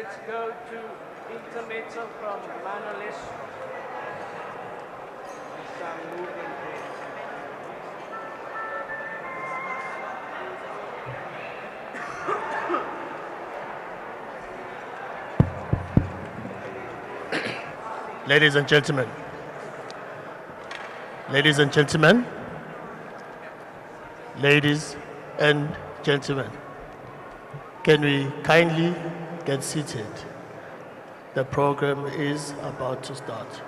let's go to intermezzo from Manolis. Some movement there. Ladies and gentlemen, ladies and gentlemen, ladies and gentlemen, can we kindly get seated? The program is about to start.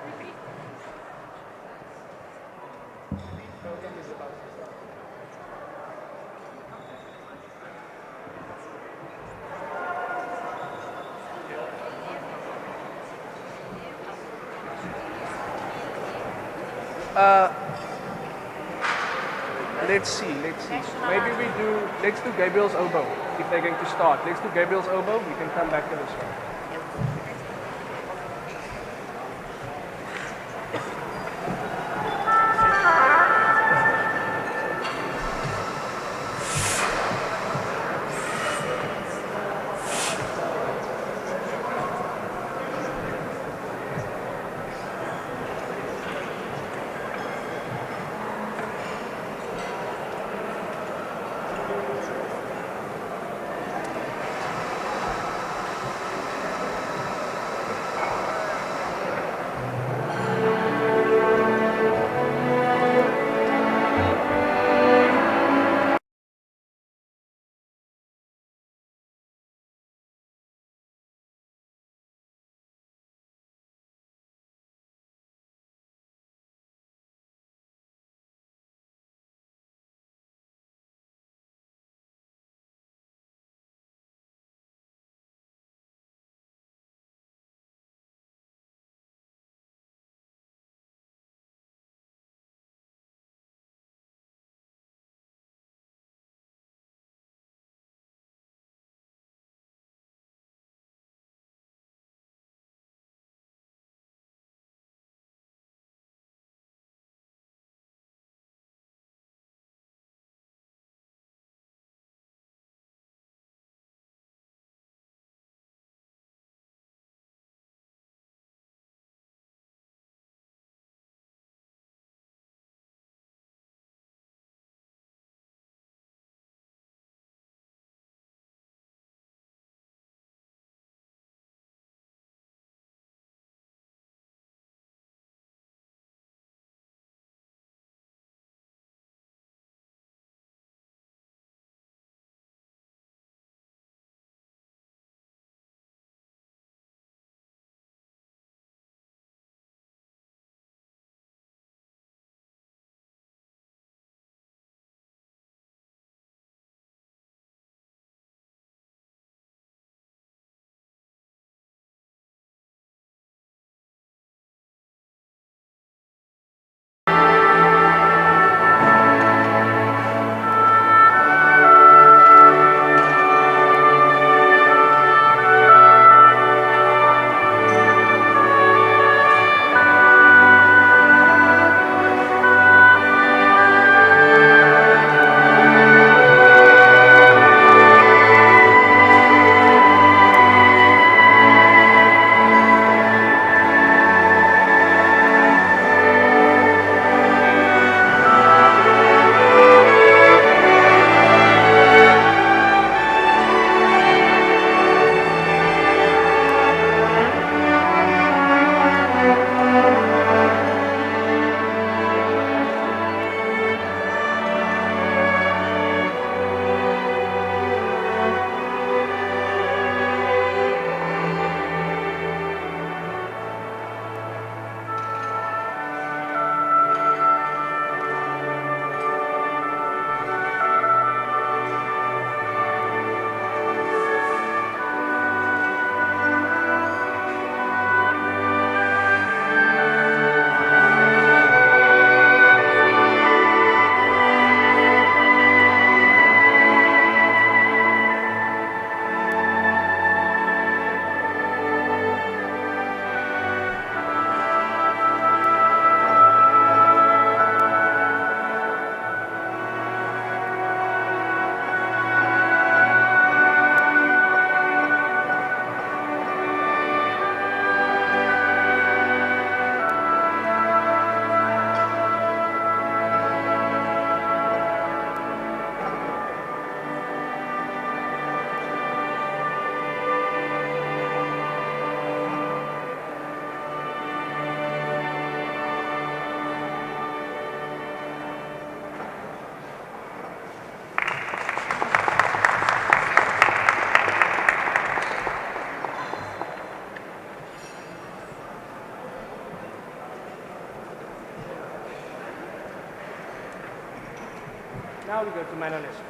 Let's see. Maybe let's do Gabriel's oboe if they're going to start. Let's do Gabriel's oboe. We can come back to this one. Now we go to minor lesson.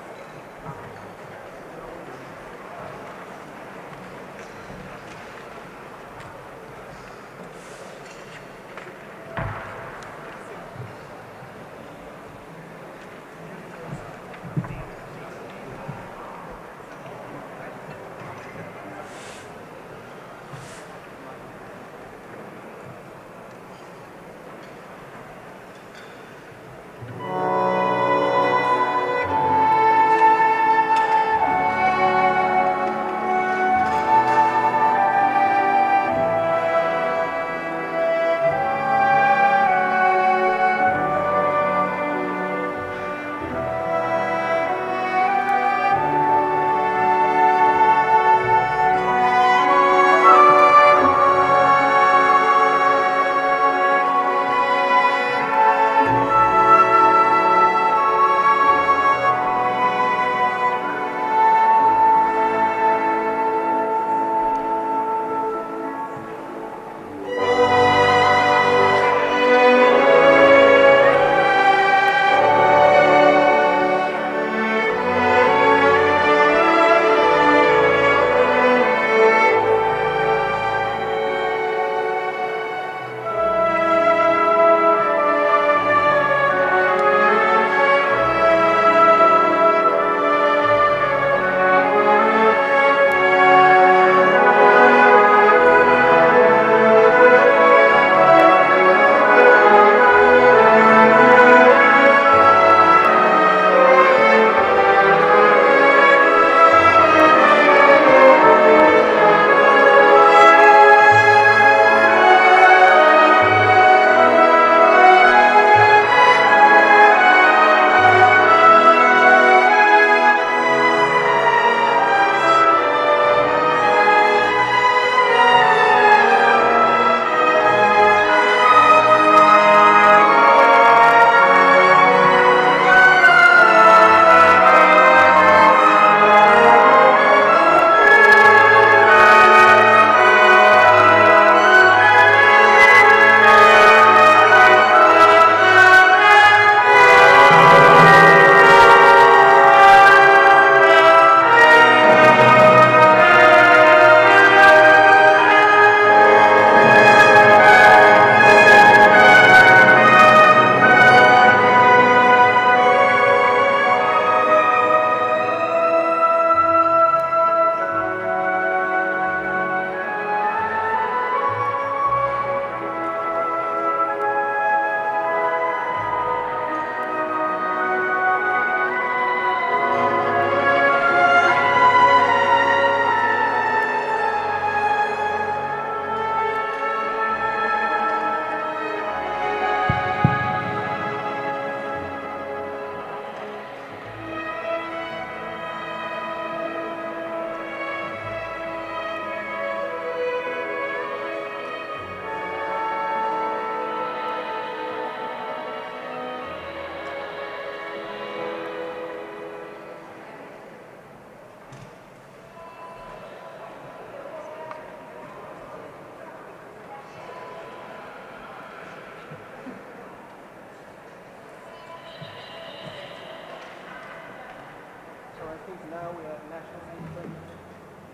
I think now we have national anthem,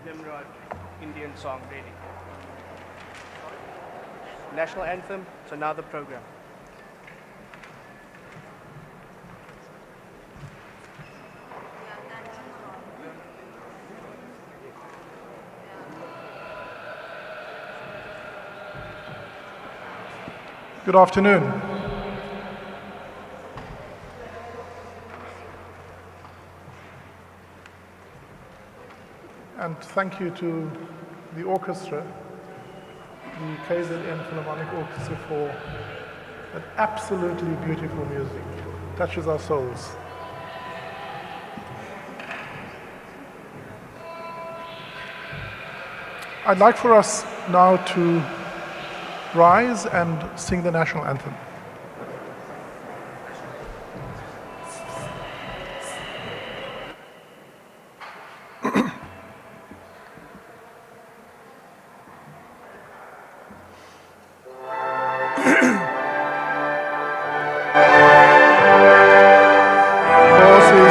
Limrod, Indian song ready. National anthem, so now the program. Good afternoon. And thank you to the orchestra, the KZN Philharmonic Orchestra, for that absolutely beautiful music. Touches our souls. I'd like for us now to rise and sing the national anthem. Forces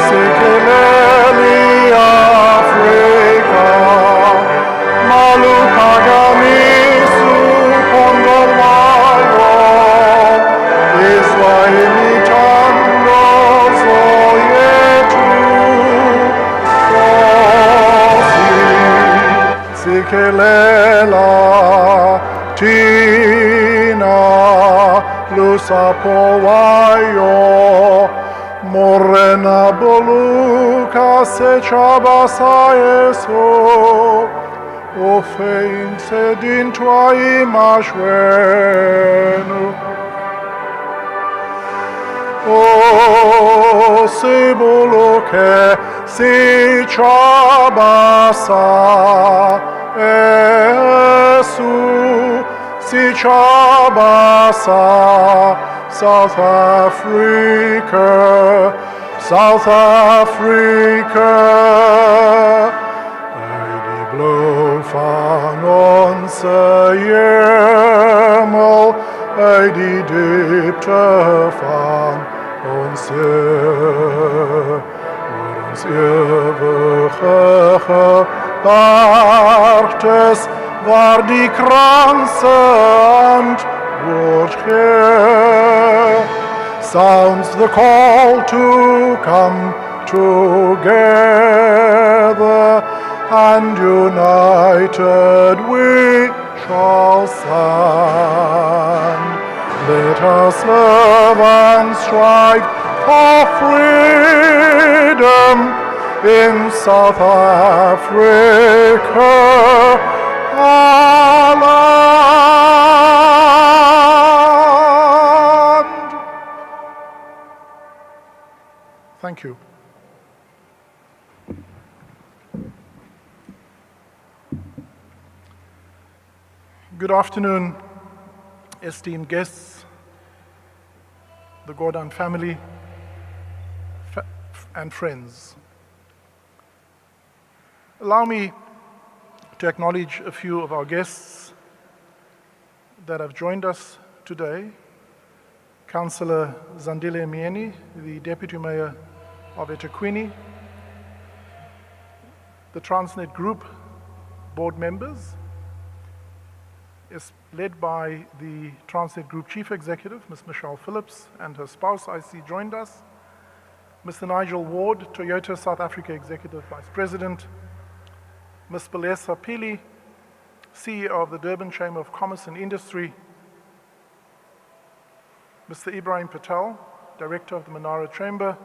lusa povaio, morena boluca se chabasa eso, o fein sed in tua image venu. O se boluque si chabasa esu, si chabasa, South Africa, South Africa. Heidi blow van onze hemel, Heidi diepte van ons ons eeuwige gedaartes, waar die kranse antwoord geeft. Sounds the call to come together, and united we shall stand. Let us love and strive for freedom in South Africa, our land. Thank you. Good afternoon, esteemed guests, the Gordhan family, and friends. Allow me to acknowledge a few of our guests that have joined us today. Councillor Zandile Mieni, the Deputy Mayor of eThekwini, the Transnet Group board members, is led by the Transnet Group Chief Executive, Ms. Michelle Phillips, and her spouse, I see, joined us. Mr. Nigel Ward, Toyota South Africa Executive Vice President. Ms. Balesa Pili, CEO of the Durban Chamber of Commerce and Industry. Mr. Ibrahim Patel, Director of the Manara Chamber.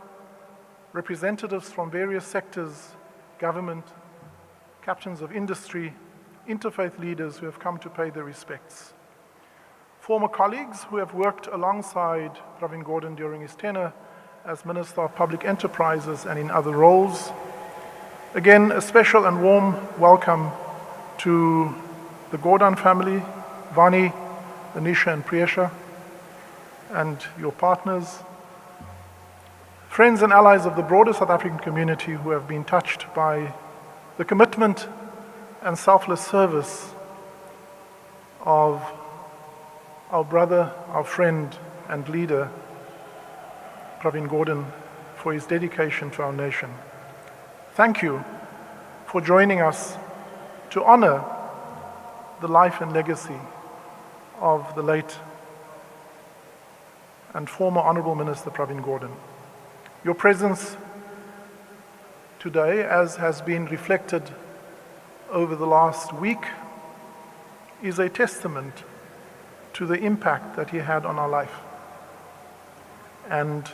Representatives from various sectors, government, captains of industry, interfaith leaders who have come to pay their respects. Former colleagues who have worked alongside Pravin Gordhan during his tenure as Minister of Public Enterprises and in other roles. Again, a special and warm welcome to the Gordhan family, Vani, Anisha and Priyesha, and your partners, friends and allies of the broader South African community who have been touched by the commitment and selfless service of our brother, our friend and leader, Pravin Gordhan, for his dedication to our nation. Thank you for joining us to honor the life and legacy of the late and former Honorable Minister Pravin Gordhan. Your presence today, as has been reflected over the last week, is a testament to the impact that he had on our life, and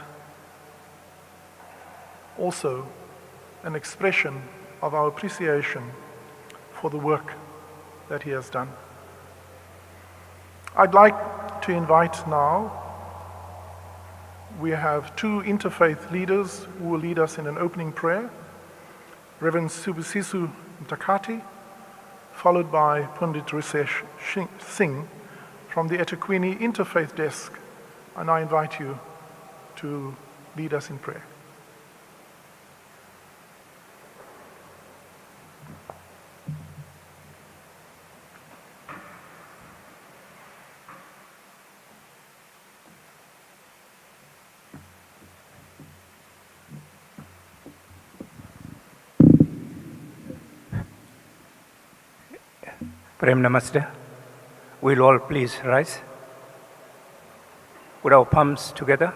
also an expression of our appreciation for the work that he has done. I'd like to invite now, we have two interfaith leaders who will lead us in an opening prayer. Reverend Subusiso Mtakati, followed by Pundit Risesh Singh from the eThekwini Interfaith Desk, and I invite you to lead us in prayer. Prem Namaste. We'll all please rise. Put our palms together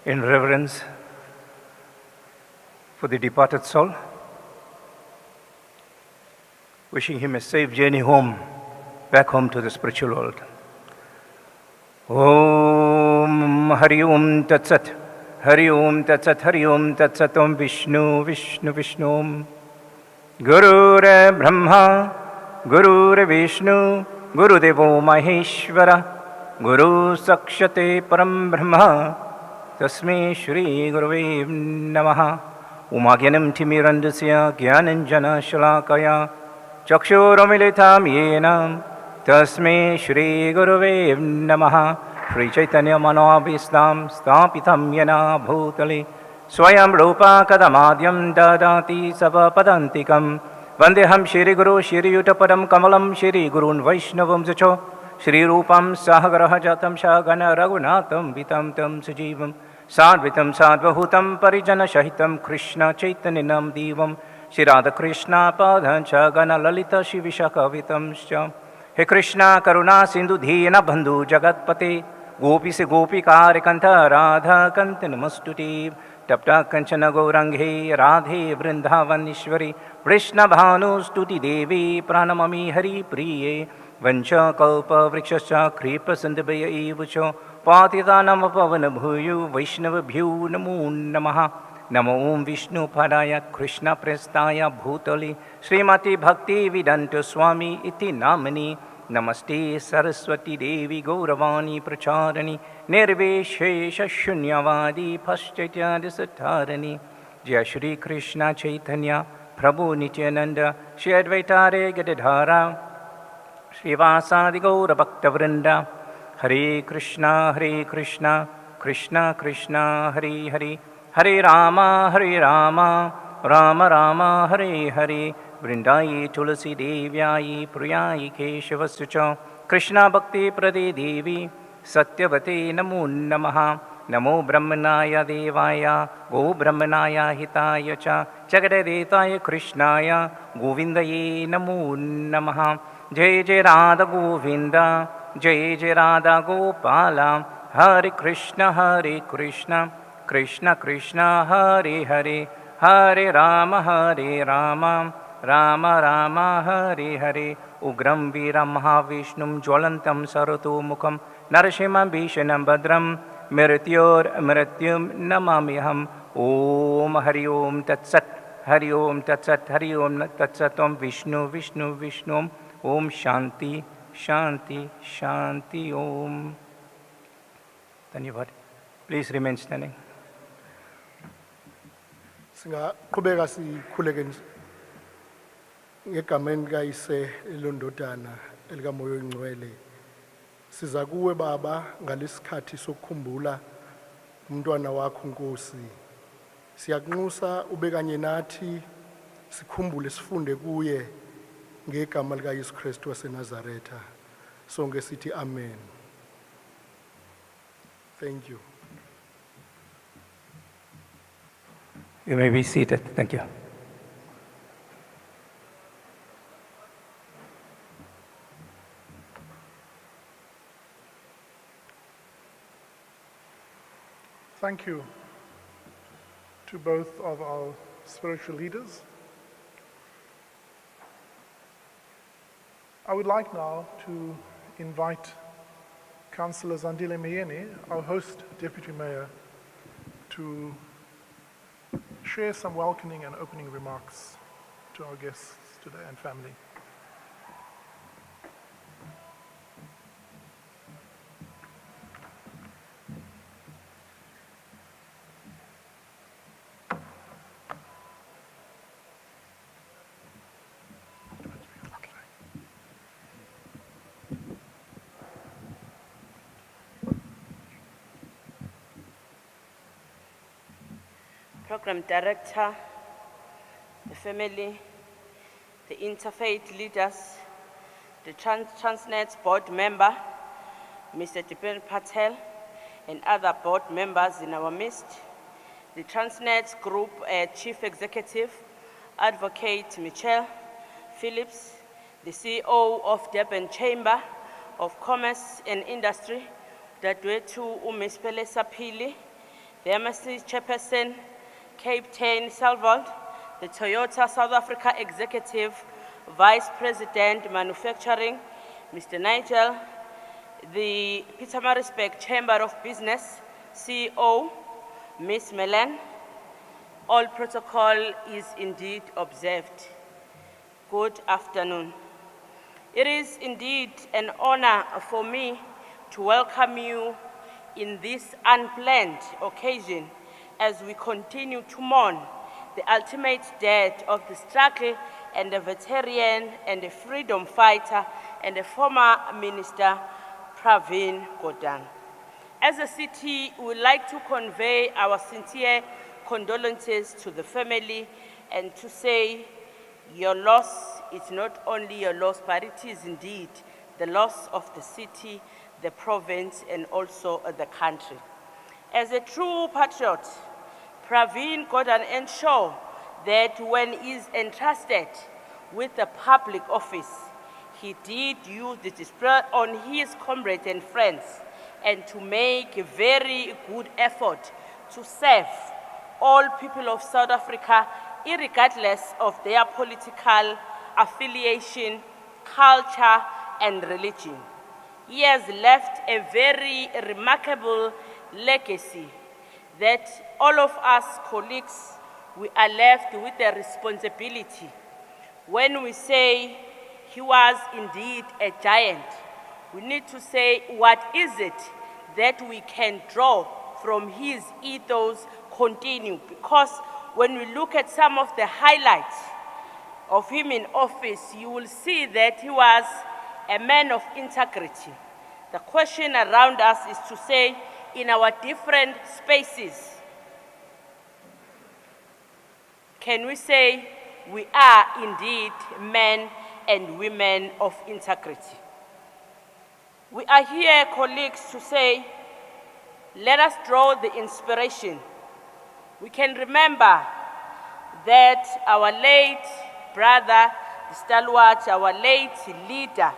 in reverence for the departed soul, wishing him a safe journey home, back home to the spiritual world. Om Hari Om Tat Sat. Hari Om Tat Sat. Hari Om Tat Sat. Om Vishnu Vishnu Vishnu Om. Guru Re Brahma, Guru Re Vishnu, Guru Devo Maheshwara, Guru Sakshate Param Brahma, Tasme Shri Gurave Namaha. Umagyanam Timirandasya Gyananjana Shalakaya, Chakshuromilitam Yenam, Tasme Shri Gurave Namaha. Shri Chaitanya Manobhistam Stapitam Yena Bhutale. Swayam Rupa Kadamadyam Dadati Savapadantikam Vandeham Shri Guru Shri Yutapadam Kamalam Shri Gurun Vaishnavam Zacho Shri Rupam Sahagaraha Jatam Shagana Raghunatham Vitam Tam Sajivam Sadvitam Sadvahutam Parijana Shahitam Krishna Chaitaninam Divam Shri Radha Krishna Padhan Shagana Lalita Shivishaka Vitam Sham He Krishna Karuna Sindhu Dhina Bandhu Jagatpate Gopi se Gopi Karikanta Radha Kantan Mastuti Tapta Kanchana Gauranghe Radhe Vrindavanishwari Vrishna Bhanu Stuti Devi Pranamami Hari Priye Vancha Kalpa Vrikshascha Kripa Sandabaya Evacho Patitanam Pavana Bhuyu Vaishnava Bhyu Namo Namaha Namo Om Vishnu Padaya Krishna Prestaya Bhutali Srimati Bhakti Vedanta Swami Iti Namani Namaste Saraswati Devi Gauravani Pracharani Nirveshesha Shunyavadi Paschatya Jai Shri Krishna Chaitanya Prabhu Nityananda Shri Advaitare Gadadhara Srivasadi Gaura Bhakta Vrinda Hare Krishna Krishna Krishna Hare Hare Hare Rama Rama Rama Hare Hare Vrindayi Tulasi Devyayi Priyayi Keshavastucha Krishna Bhakti Prade Devi Satyavate Namo Namaha Namo Brahmanaya Devaya Go Brahmanaya Hitaya Cha Jagadetaya Krishnaya Govindaye Namo Namaha Jai Jai Radha Govinda Jai Jai Radha Gopala Hare Krishna Krishna Krishna Hare Hare Hare Rama Rama Rama Hare Hare Ugram Viram Mahavishnum Jwalantam Sarato Mukham Narashimam Bhishanam Badram Mrityum Namamiham Om Hari Om Tat Sat Hari Om Tat Sat Hari Om Tat Sat Om Vishnu Om Shanti Om. Dhanyavad. Please remain standing. Singaqhubeka sikhuleke ngegameni kaYise elondodana elikamoya oyingcwele. Siza kuwe baba ngalesikhathi sokukhumbula umntwana wakho Nkosi. Siyakunxusa ube kanye nathi sikhumbule sifunde kuye ngegama likaYesu Kristu waseNazaretha. Sonke sithi amen. Thank you. You may be seated. Thank you. Thank you to both of our spiritual leaders. I would like now to invite Councillor Zandile Meyeni, our host Deputy Mayor, to share some welcoming and opening remarks to our guests today and family. Program Director, the family, the interfaith leaders, the Transnet board member, Mr. Dipen Patel, and other board members in our midst, the Transnet Group Chief Executive, Advocate Michelle Phillips, the CEO of Durban Chamber of Commerce and Industry, Dadwetu Umispele Sapili, the MSC Chairperson, Cape Town Salvold, the Toyota South Africa Executive Vice President Manufacturing, Mr. Nigel, the Pietermaritzburg Chamber of Business, CEO, Ms. Melan, all protocol is indeed observed. Good afternoon. It is indeed an honor for me to welcome you in this unplanned occasion as we continue to mourn the ultimate death of the struggle and a veteran and a freedom fighter and a former minister, Pravin Gordhan. As a city, we would like to convey our sincere condolences to the family and to say your loss is not only your loss, but it is indeed the loss of the city, the province, and also the country. As a true patriot, Pravin Gordhan ensured that when he is entrusted with a public office, he did use the display on his comrades and friends and to make a very good effort to serve all people of South Africa, irregardless of their political affiliation, culture, and religion. He has left a very remarkable legacy that all of us colleagues, we are left with a responsibility. When we say he was indeed a giant, we need to say what is it that we can draw from his ethos continue, because when we look at some of the highlights of him in office, you will see that he was a man of integrity. The question around us is to say, in our different spaces, can we say we are indeed men and women of integrity? We are here, colleagues, to say, let us draw the inspiration. We can remember that our late brother, the stalwart, our late leader,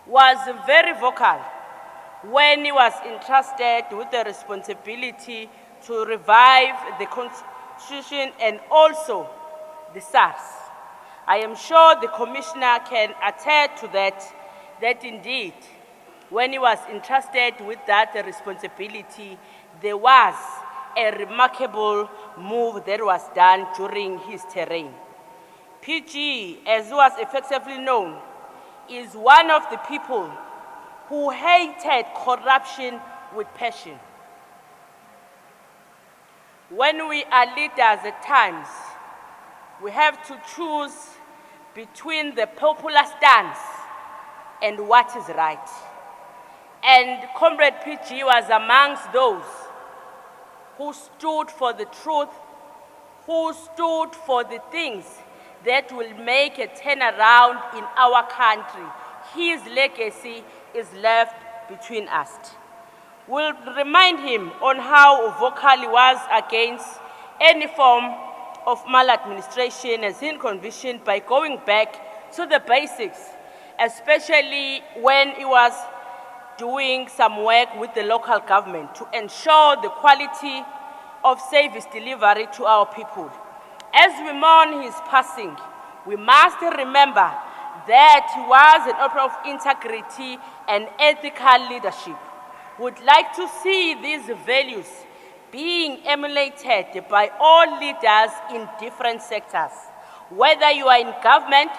was very vocal when he was entrusted with the responsibility to revive the Constitution and also the SARS. I am sure the Commissioner can attest to that indeed, when he was entrusted with that responsibility, there was a remarkable move that was done during his terrain. PG, as he was effectively known, is one of the people who hated corruption with passion. When we are leaders at times, we have to choose between the popular stance and what is right. And Comrade PG was amongst those who stood for the truth, who stood for the things that will make a turnaround in our country. His legacy is left between us. We'll remind him on how vocal he was against any form of maladministration as in conviction by going back to the basics, especially when he was doing some work with the local government to ensure the quality of service delivery to our people. As we mourn his passing, we must remember that he was an opera of integrity and ethical leadership. Would like to see these values being emulated by all leaders in different sectors, whether you are in government,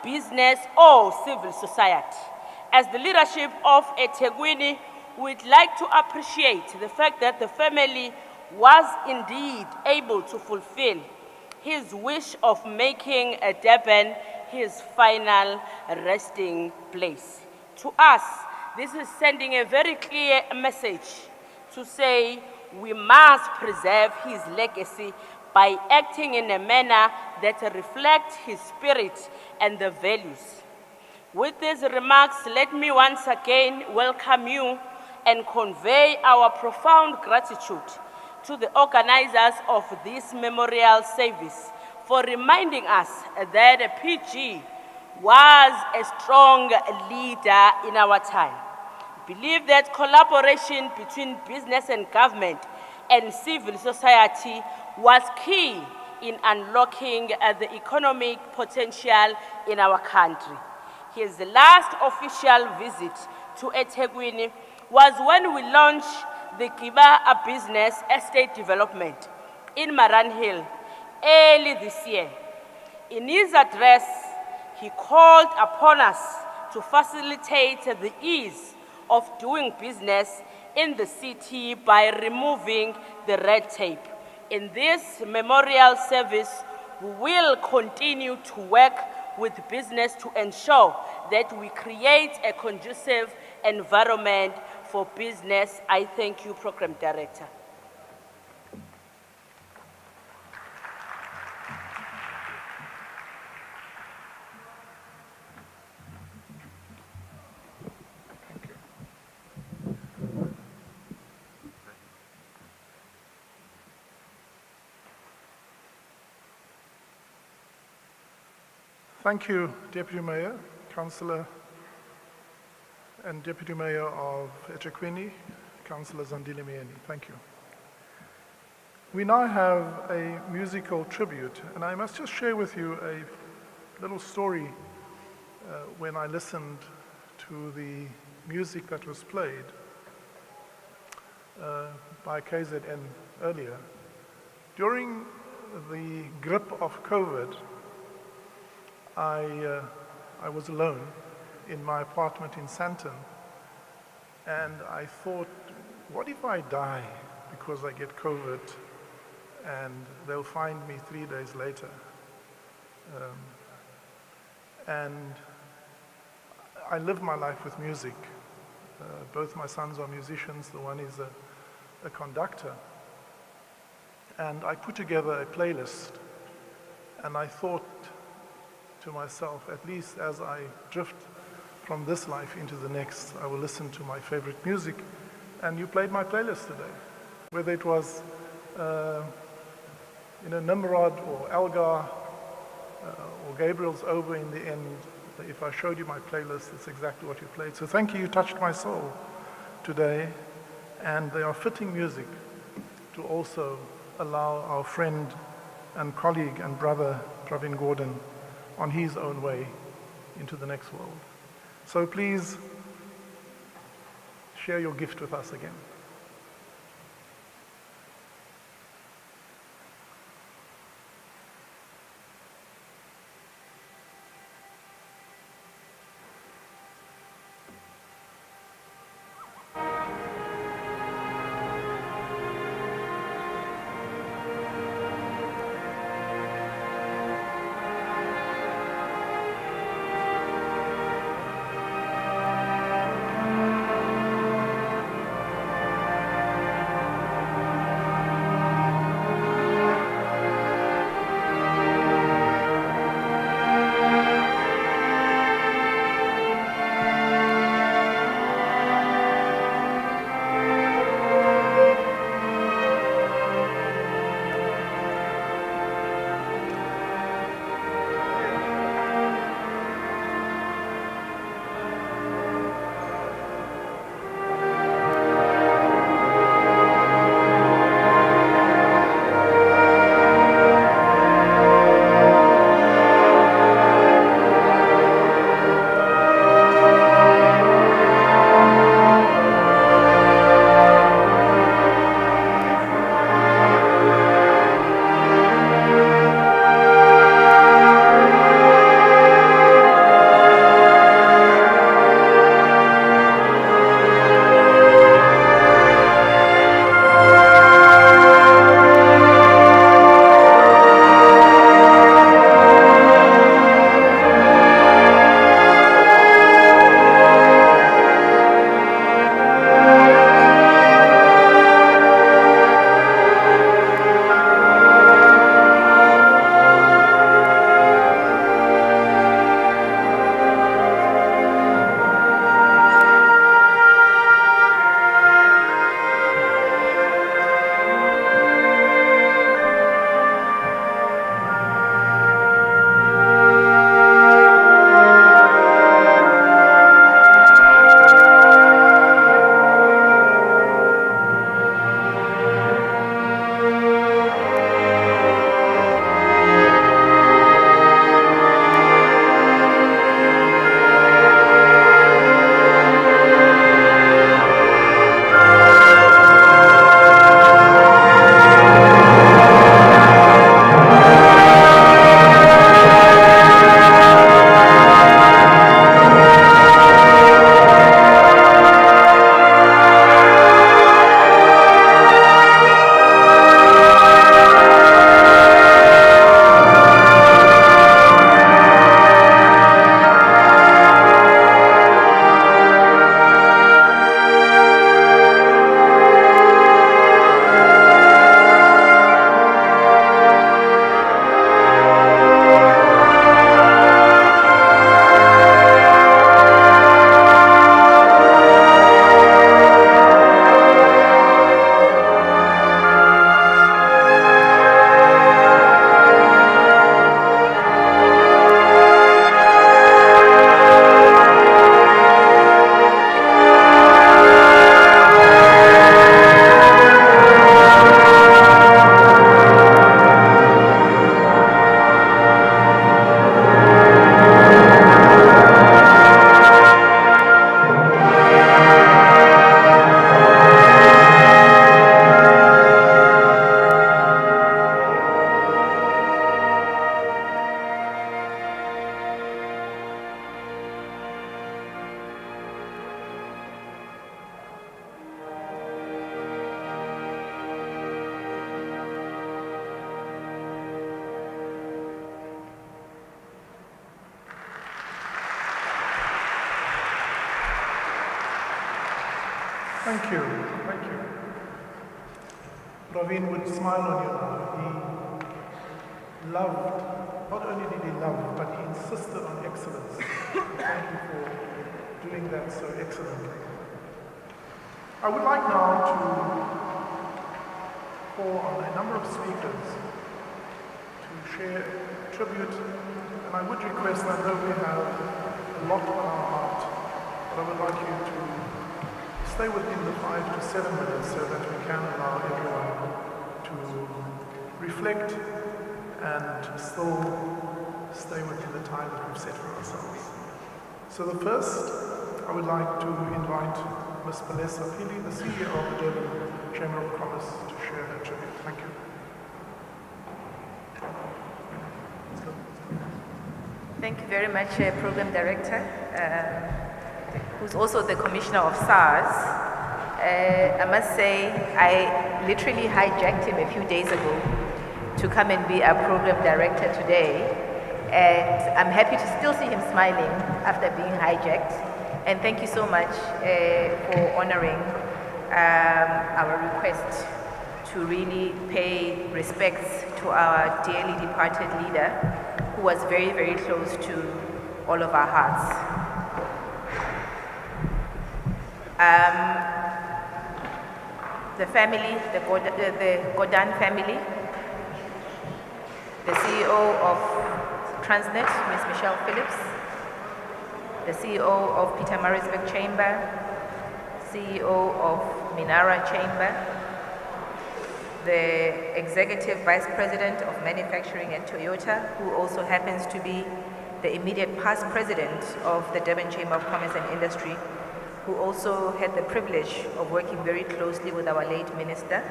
business, or civil society. As the leadership of eThekwini, we'd like to appreciate the fact that the family was indeed able to fulfill his wish of making Durban his final resting place. To us, this is sending a very clear message to say we must preserve his legacy by acting in a manner that reflects his spirit and the values. With these remarks, let me once again welcome you and convey our profound gratitude to the organizers of this memorial service for reminding us that PG was a strong leader in our time. Believe that collaboration between business and government and civil society was key in unlocking the economic potential in our country. His last official visit to eThekwini was when we launched the Kiba Business Estate Development in Maran Hill early this year. In his address, he called upon us to facilitate the ease of doing business in the city by removing the red tape. In this memorial service, we will continue to work with business to ensure that we create a conducive environment for business. I thank you, Program Director. Thank you, Deputy Mayor, Councillor, and Deputy Mayor of eThekwini, Councillor Zandile Mieni. Thank you. We now have a musical tribute, and I must just share with you a little story when I listened to the music that was played by KZN earlier. During the grip of COVID, I was alone in my apartment in Sandton, and I thought, what if I die because I get COVID and they'll find me 3 days later? And I live my life with music. Both my sons are musicians, the one is a conductor. And I put together a playlist, and I thought to myself, at least as I drift from this life into the next, I will listen to my favorite music. And you played my playlist today, whether it was Nimrod or Algar or Gabriel's Over in the end. If I showed you my playlist, it's exactly what you played. So thank you, you touched my soul today. And they are fitting music to also allow our friend and colleague and brother, Pravin Gordhan, on his own way into the next world. So please share your gift with us again. Thank you. Thank you. Pravin would smile on you now. He loved, not only did he love, but he insisted on excellence. Thank you for doing that so excellently. I would like now to call on a number of speakers to share tribute, and I would request, I know we have a lot on our heart, but I would like you to stay within the 5 to 7 minutes so that we can allow everyone to reflect and still stay within the time that we've set for ourselves. So the first, I would like to invite Ms. Palesa Pili, the CEO of the Durban Chamber of Commerce, to share her tribute. Thank you. Thank you very much, Program Director, who's also the Commissioner of SARS. I must say, I literally hijacked him a few days ago to come and be our Program Director today. And I'm happy to still see him smiling after being hijacked. And thank you so much for honoring our request to really pay respects to our dearly departed leader, who was very, very close to all of our hearts. The family, the Gordhan family, the CEO of Transnet, Ms. Michelle Phillips, the CEO of Peter Marisburg Chamber, CEO of Minara Chamber, the Executive Vice President of Manufacturing at Toyota, who also happens to be the immediate past president of the Durban Chamber of Commerce and Industry, who also had the privilege of working very closely with our late minister,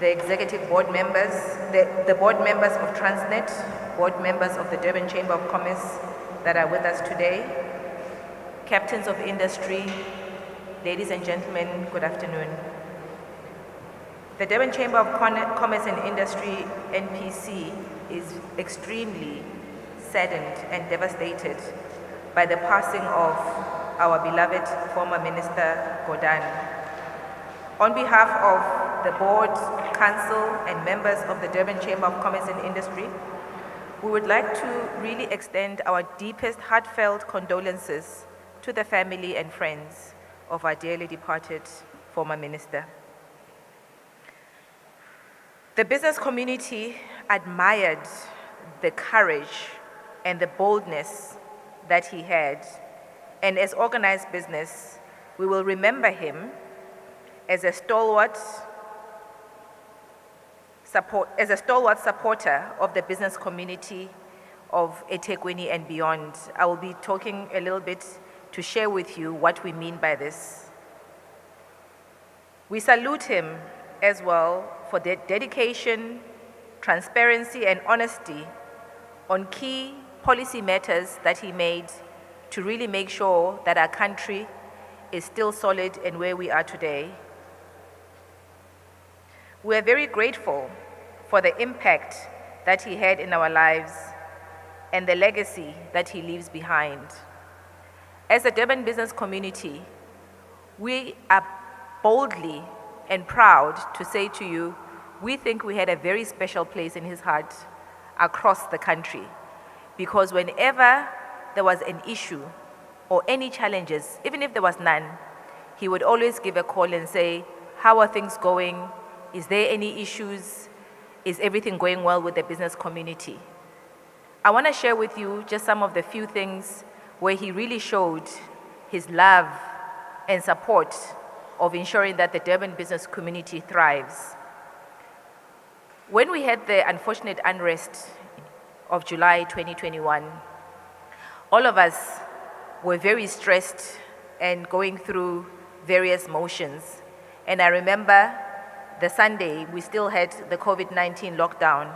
the executive board members, the board members of Transnet, board members of the Durban Chamber of Commerce that are with us today, captains of industry, ladies and gentlemen, good afternoon. The Durban Chamber of Commerce and Industry, NPC, is extremely saddened and devastated by the passing of our beloved former Minister Gordhan. On behalf of the board, council, and members of the Durban Chamber of Commerce and Industry, we would like to really extend our deepest heartfelt condolences to the family and friends of our dearly departed former minister. The business community admired the courage and the boldness that he had, and as organized business, we will remember him as a stalwart supporter of the business community of eThekwini and beyond. I will be talking a little bit to share with you what we mean by this. We salute him as well for the dedication, transparency, and honesty on key policy matters that he made to really make sure that our country is still solid in where we are today. We are very grateful for the impact that he had in our lives and the legacy that he leaves behind. As a Durban business community, we are boldly and proud to say to you, we think we had a very special place in his heart across the country, because whenever there was an issue or any challenges, even if there was none, he would always give a call and say, how are things going? Is there any issues? Is everything going well with the business community? I want to share with you just some of the few things where he really showed his love and support of ensuring that the Durban business community thrives. When we had the unfortunate unrest of July 2021, all of us were very stressed and going through various motions. And I remember the Sunday, we still had the COVID-19 lockdown.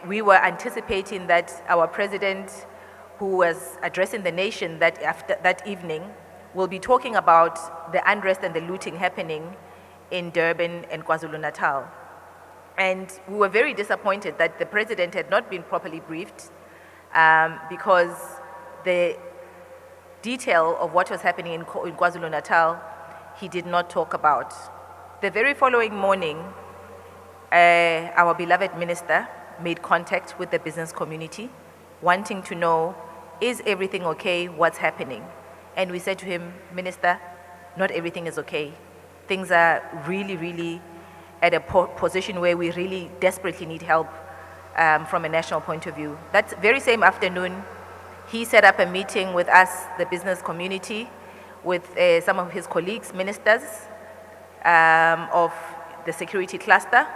We were anticipating that our president, who was addressing the nation that evening, will be talking about the unrest and the looting happening in Durban and KwaZulu-Natal. And we were very disappointed that the president had not been properly briefed because the detail of what was happening in KwaZulu-Natal, he did not talk about. The very following morning, our beloved minister made contact with the business community, wanting to know, is everything okay? What's happening? And we said to him, Minister, not everything is okay. Things are really at a position where we really desperately need help from a national point of view. That very same afternoon, he set up a meeting with us, the business community, with some of his colleagues, ministers of the security cluster,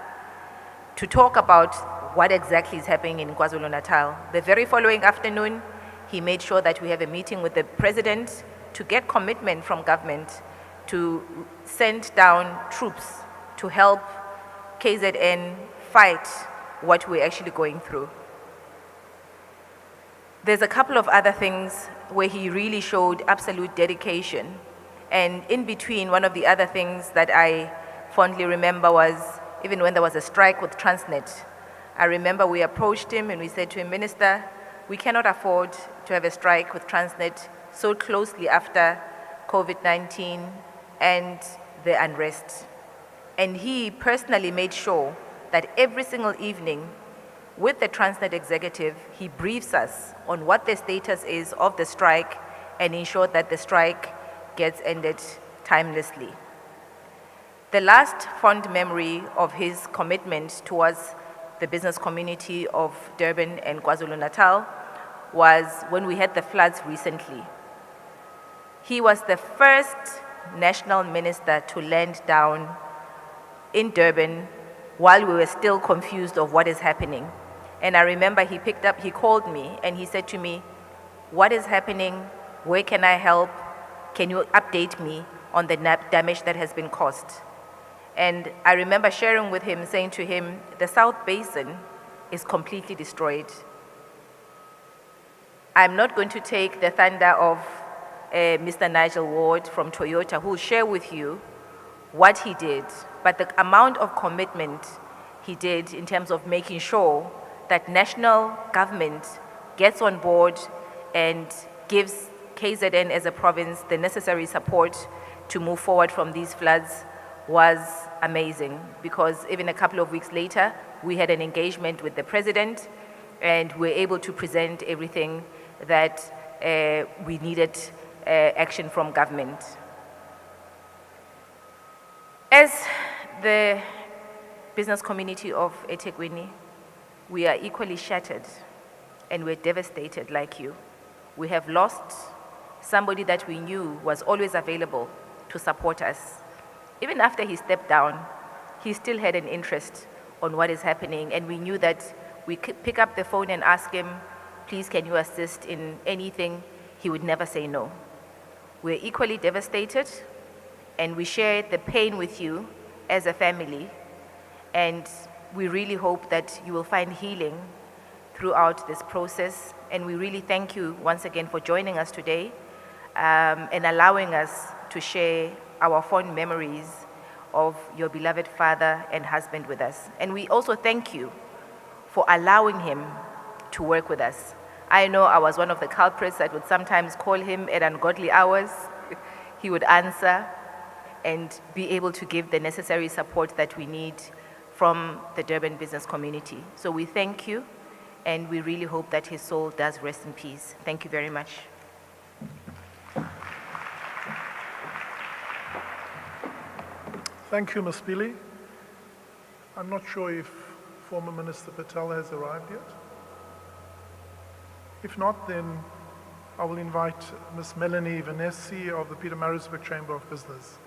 to talk about what exactly is happening in KwaZulu-Natal. The very following afternoon, he made sure that we have a meeting with the president to get commitment from government to send down troops to help KZN fight what we're actually going through. There's a couple of other things where he really showed absolute dedication. And in between, one of the other things that I fondly remember was even when there was a strike with Transnet. I remember we approached him and we said to him, Minister, we cannot afford to have a strike with Transnet so closely after COVID-19 and the unrest. And he personally made sure that every single evening with the Transnet executive, he briefs us on what the status is of the strike and ensure that the strike gets ended timelessly. The last fond memory of his commitment towards the business community of Durban and KwaZulu-Natal was when we had the floods recently. He was the first national minister to land down in Durban while we were still confused of what is happening. And I remember he called me and he said to me, what is happening? Where can I help? Can you update me on the damage that has been caused? And I remember sharing with him, saying to him, the South Basin is completely destroyed. I'm not going to take the thunder of Mr. Nigel Ward from Toyota, who will share with you what he did, but the amount of commitment he did in terms of making sure that national government gets on board and gives KZN as a province the necessary support to move forward from these floods was amazing, because even a couple of weeks later, we had an engagement with the president and we were able to present everything that we needed action from government. As the business community of eThekwini, we are equally shattered and we're devastated like you. We have lost somebody that we knew was always available to support us. Even after he stepped down, he still had an interest on what is happening, and we knew that we could pick up the phone and ask him, please, can you assist in anything? He would never say no. We're equally devastated, and we share the pain with you as a family, and we really hope that you will find healing throughout this process. And we really thank you once again for joining us today and allowing us to share our fond memories of your beloved father and husband with us. And we also thank you for allowing him to work with us. I know I was one of the culprits that would sometimes call him at ungodly hours. He would answer and be able to give the necessary support that we need from the Durban business community. So we thank you, and we really hope that his soul does rest in peace. Thank you very much. Thank you, Ms. Pili. I'm not sure if former Minister Patel has arrived yet. If not, then I will invite Ms. Melanie Vanessa of the Pietermaritzburg Chamber of Business.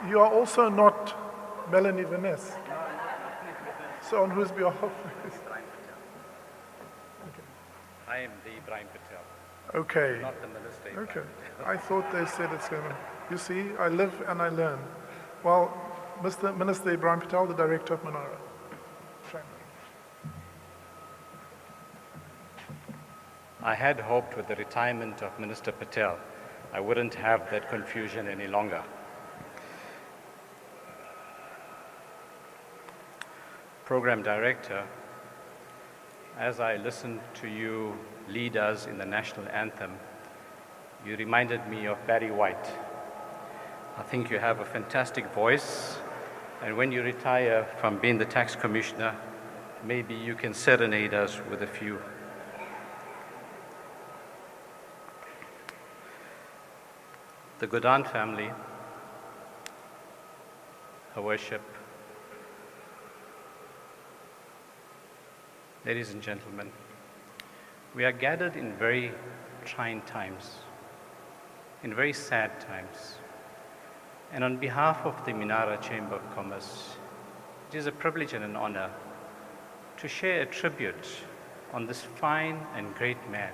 You are also not Melanie Vanessa. So on whose behalf? I am the Brian Patel, Okay. not the minister. Okay. I thought they said it's going to. You see, I live and I learn. Well, Mr. Minister Ibrahim Patel, the Director of Manara. I had hoped with the retirement of Minister Patel, I wouldn't have that confusion any longer. Program Director, as I listened to you lead us in the national anthem, you reminded me of Barry White. I think you have a fantastic voice, and when you retire from being the tax commissioner, maybe you can serenade us with a few. The Gordhan family, Her Worship, ladies and gentlemen, we are gathered in very trying times, in very sad times. And on behalf of the Minara Chamber of Commerce, it is a privilege and an honor to share a tribute on this fine and great man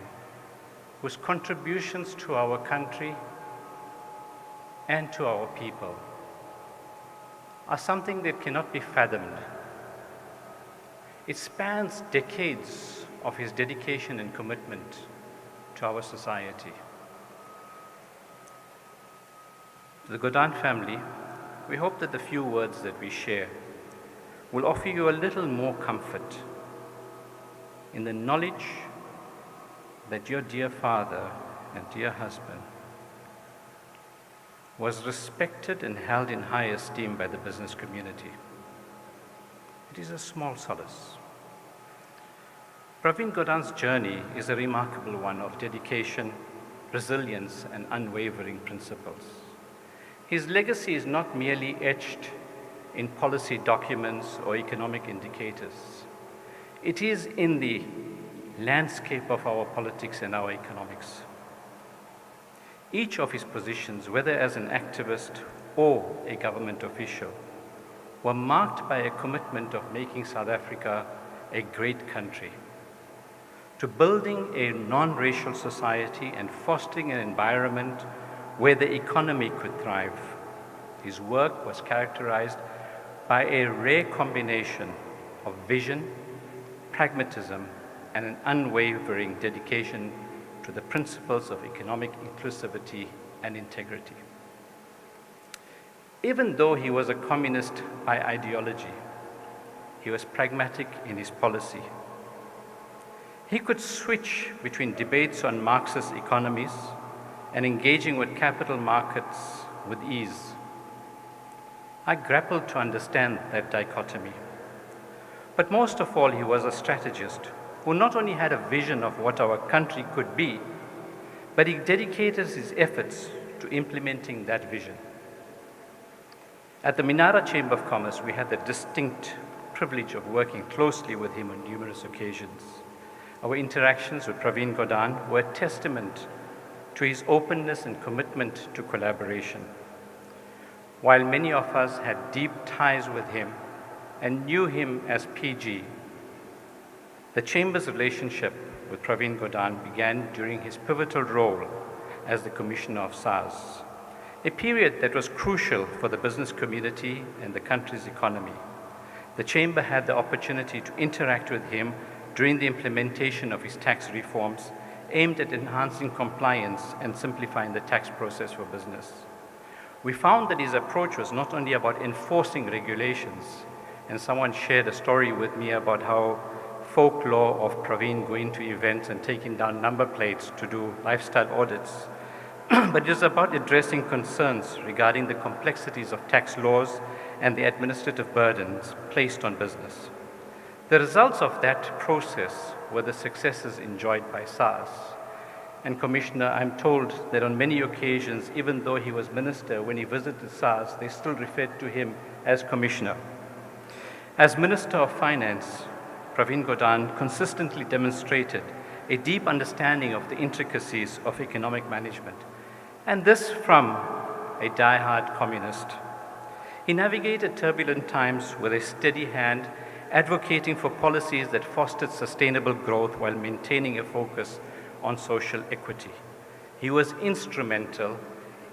whose contributions to our country and to our people are something that cannot be fathomed. It spans decades of his dedication and commitment to our society. To the Gordhan family, we hope that the few words that we share will offer you a little more comfort in the knowledge that your dear father and dear husband was respected and held in high esteem by the business community. It is a small solace. Pravin Gordhan's journey is a remarkable one of dedication, resilience, and unwavering principles. His legacy is not merely etched in policy documents or economic indicators. It is in the landscape of our politics and our economics. Each of his positions, whether as an activist or a government official, were marked by a commitment of making South Africa a great country, to building a non-racial society and fostering an environment where the economy could thrive. His work was characterized by a rare combination of vision, pragmatism, and an unwavering dedication to the principles of economic inclusivity and integrity. Even though he was a communist by ideology, he was pragmatic in his policy. He could switch between debates on Marxist economies and engaging with capital markets with ease. I grappled to understand that dichotomy. But most of all, he was a strategist who not only had a vision of what our country could be, but he dedicated his efforts to implementing that vision. At the Minara Chamber of Commerce, we had the distinct privilege of working closely with him on numerous occasions. Our interactions with Pravin Gordhan were a testament to his openness and commitment to collaboration. While many of us had deep ties with him and knew him as PG, the Chamber's relationship with Pravin Gordhan began during his pivotal role as the Commissioner of SARS, a period that was crucial for the business community and the country's economy. The Chamber had the opportunity to interact with him during the implementation of his tax reforms aimed at enhancing compliance and simplifying the tax process for business. We found that his approach was not only about enforcing regulations, and someone shared a story with me about how folklore of Pravin going to events and taking down number plates to do lifestyle audits, but it is about addressing concerns regarding the complexities of tax laws and the administrative burdens placed on business. The results of that process were the successes enjoyed by SARS. And Commissioner, I'm told that on many occasions, even though he was minister, when he visited SARS, they still referred to him as Commissioner. As Minister of Finance, Pravin Gordhan consistently demonstrated a deep understanding of the intricacies of economic management, and this from a die-hard communist. He navigated turbulent times with a steady hand, advocating for policies that fostered sustainable growth while maintaining a focus on social equity. He was instrumental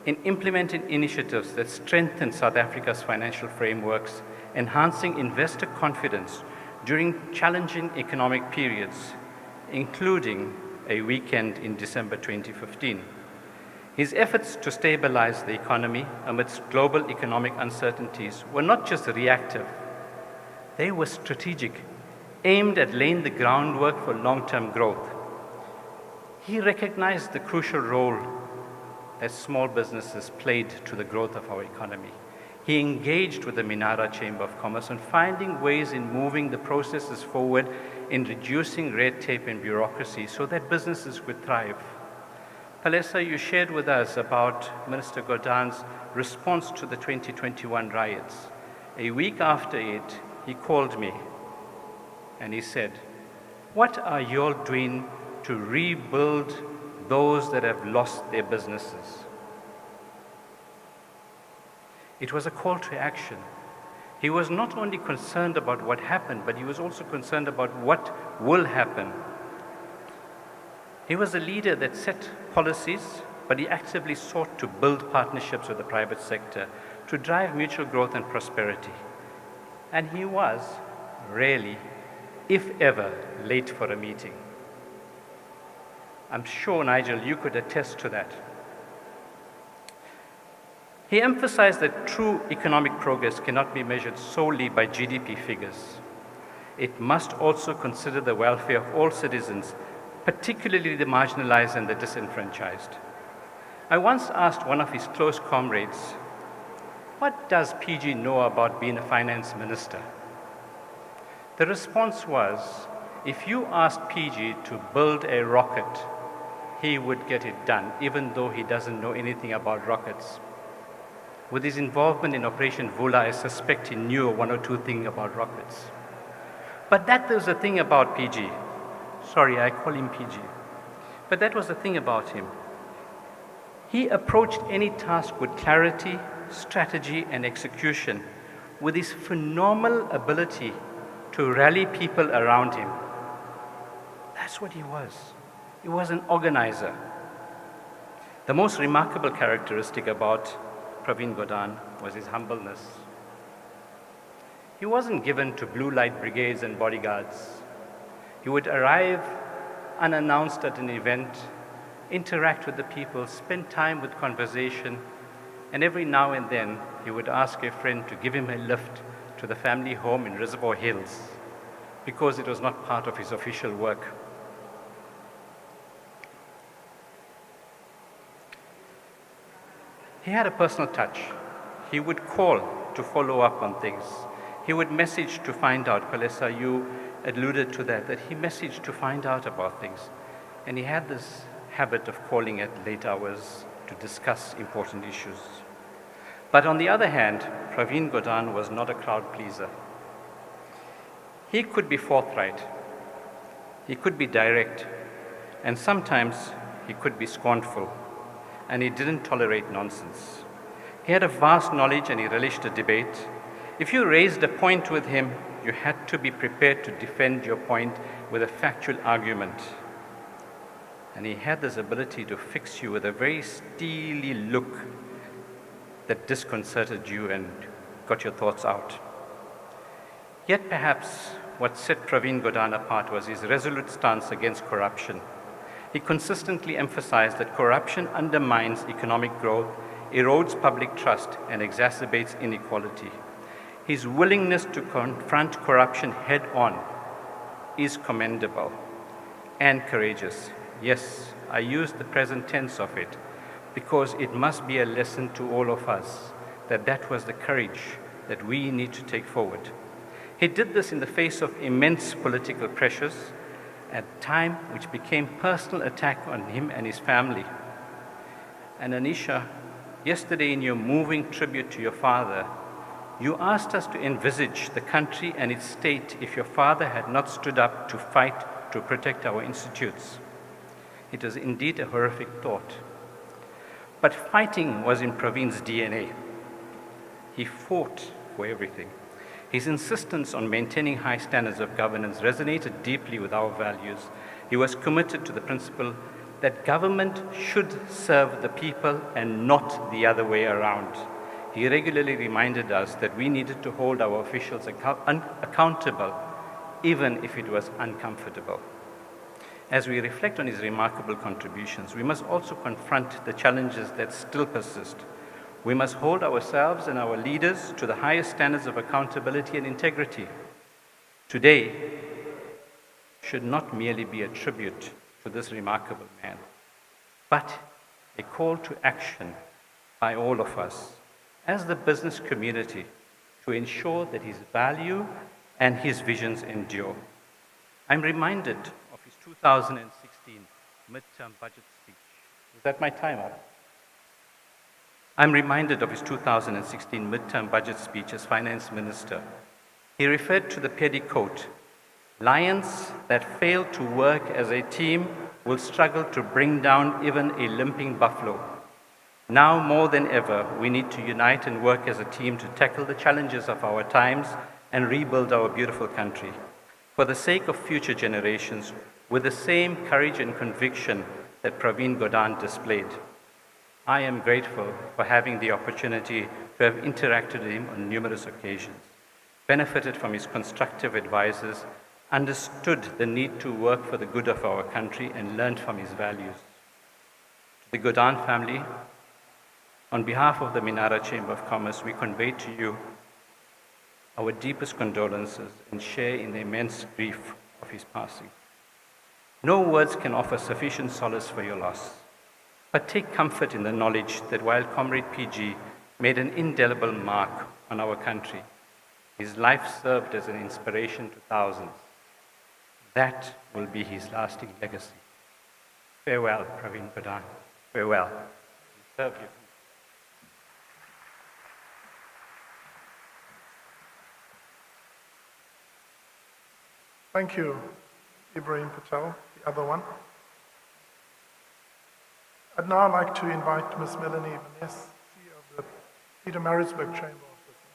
in implementing initiatives that strengthened South Africa's financial frameworks, enhancing investor confidence during challenging economic periods, including a weekend in December 2015. His efforts to stabilize the economy amidst global economic uncertainties were not just reactive, they were strategic aimed at laying the groundwork for long-term growth. He recognized the crucial role that small businesses played to the growth of our economy. He engaged with the Minara Chamber of Commerce on finding ways in moving the processes forward in reducing red tape and bureaucracy so that businesses could thrive. Palesa, you shared with us about Minister Gordhan's response to the 2021 riots. A week after it, he called me and he said, "What are you all doing to rebuild those that have lost their businesses?" It was a call to action. He was not only concerned about what happened, but he was also concerned about what will happen. He was a leader that set policies, but he actively sought to build partnerships with the private sector to drive mutual growth and prosperity. And he was rarely, if ever, late for a meeting. I'm sure, Nigel, you could attest to that. He emphasized that true economic progress cannot be measured solely by GDP figures. It must also consider the welfare of all citizens, particularly the marginalized and the disenfranchised. I once asked one of his close comrades, "What does PG know about being a finance minister?" The response was, if you asked PG to build a rocket, he would get it done, even though he doesn't know anything about rockets. With his involvement in Operation Vula, I suspect he knew one or two things about rockets. But that was the thing about PG. Sorry, I call him PG. But that was the thing about him. He approached any task with clarity, strategy, and execution, with his phenomenal ability to rally people around him. That's what he was. He was an organizer. The most remarkable characteristic about Pravin Gordhan was his humbleness. He wasn't given to blue light brigades and bodyguards. He would arrive unannounced at an event, interact with the people, spend time with conversation, and every now and then he would ask a friend to give him a lift to the family home in Reservoir Hills because it was not part of his official work. He had a personal touch. He would call to follow up on things. He would message to find out. Palesa, you alluded to that he messaged to find out about things. And he had this habit of calling at late hours to discuss important issues. But on the other hand, Pravin Gordhan was not a crowd pleaser. He could be forthright. He could be direct. And sometimes he could be scornful. And he didn't tolerate nonsense. He had a vast knowledge and he relished a debate. If you raised a point with him, you had to be prepared to defend your point with a factual argument. And he had this ability to fix you with a very steely look that disconcerted you and got your thoughts out. Yet perhaps what set Pravin Gordhan apart was his resolute stance against corruption. He consistently emphasized that corruption undermines economic growth, erodes public trust, and exacerbates inequality. His willingness to confront corruption head-on is commendable and courageous. Yes, I use the present tense of it because it must be a lesson to all of us that was the courage that we need to take forward. He did this in the face of immense political pressures, at a time which became personal attack on him and his family. And Anisha, yesterday in your moving tribute to your father, you asked us to envisage the country and its state if your father had not stood up to fight to protect our institutes. It was indeed a horrific thought. But fighting was in Pravin's DNA. He fought for everything. His insistence on maintaining high standards of governance resonated deeply with our values. He was committed to the principle that government should serve the people and not the other way around. He regularly reminded us that we needed to hold our officials accountable, even if it was uncomfortable. As we reflect on his remarkable contributions, we must also confront the challenges that still persist. We must hold ourselves and our leaders to the highest standards of accountability and integrity. Today, should not merely be a tribute to this remarkable man, but a call to action by all of us as the business community to ensure that his value and his visions endure. I'm reminded of his 2016 midterm budget speech. Is that my time up? I'm reminded of his 2016 midterm budget speech as finance minister. He referred to the petticoat. Lions that fail to work as a team will struggle to bring down even a limping buffalo. Now more than ever, we need to unite and work as a team to tackle the challenges of our times and rebuild our beautiful country. For the sake of future generations, with the same courage and conviction that Pravin Gordhan displayed. I am grateful for having the opportunity to have interacted with him on numerous occasions, benefited from his constructive advices, understood the need to work for the good of our country, and learned from his values. To the Gordhan family, on behalf of the Minara Chamber of Commerce, we convey to you our deepest condolences and share in the immense grief of his passing. No words can offer sufficient solace for your loss, but take comfort in the knowledge that while Comrade PG made an indelible mark on our country, his life served as an inspiration to thousands. That will be his lasting legacy. Farewell, Pravin Gordhan. Farewell. Serve you. Thank you, Ibrahim Patel, the other one. I'd now like to invite Ms. Melanie Vaness, CEO of the Pietermaritzburg Chamber of Business.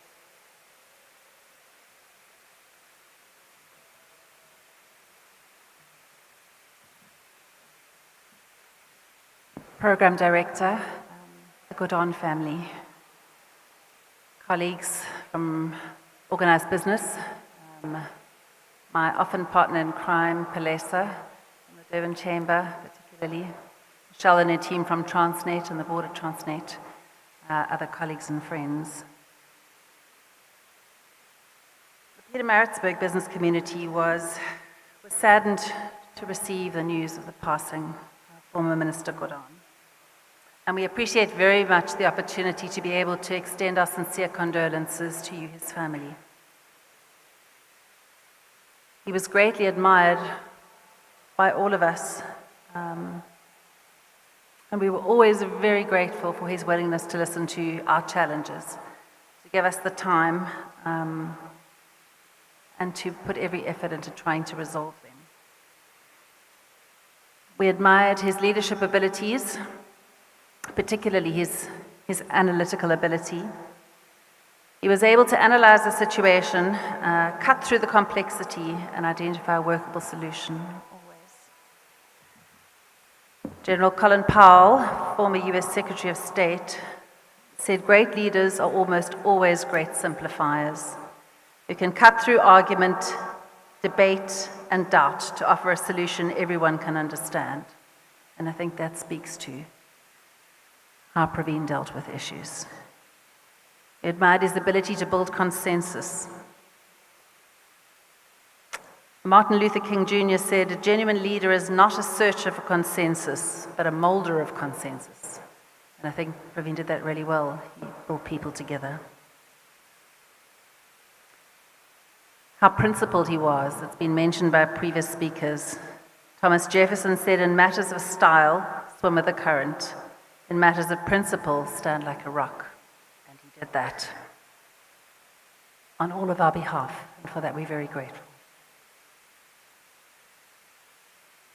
Program Director, the Gordhan family, colleagues from organised business, my often partner in crime, Palesa, from the Durban Chamber particularly, Michelle and her team from Transnet and the board of Transnet, other colleagues and friends. The Pietermaritzburg business community was saddened to receive the news of the passing of former Minister Gordhan. And we appreciate very much the opportunity to be able to extend our sincere condolences to you, his family. He was greatly admired by all of us, and we were always very grateful for his willingness to listen to our challenges, to give us the time, and to put every effort into trying to resolve them. We admired his leadership abilities, particularly his analytical ability. He was able to analyze the situation, cut through the complexity, and identify a workable solution, always. General Colin Powell, former US Secretary of State, said great leaders are almost always great simplifiers who can cut through argument, debate, and doubt to offer a solution everyone can understand. And I think that speaks to how Pravin dealt with issues. He admired his ability to build consensus. Martin Luther King Jr. said, "A genuine leader is not a searcher for consensus, but a molder of consensus." And I think Pravin did that really well. He brought people together. How principled he was, it's been mentioned by previous speakers. Thomas Jefferson said, "In matters of style, swim with the current. In matters of principle, stand like a rock." And he did that on all of our behalf, and for that we're very grateful.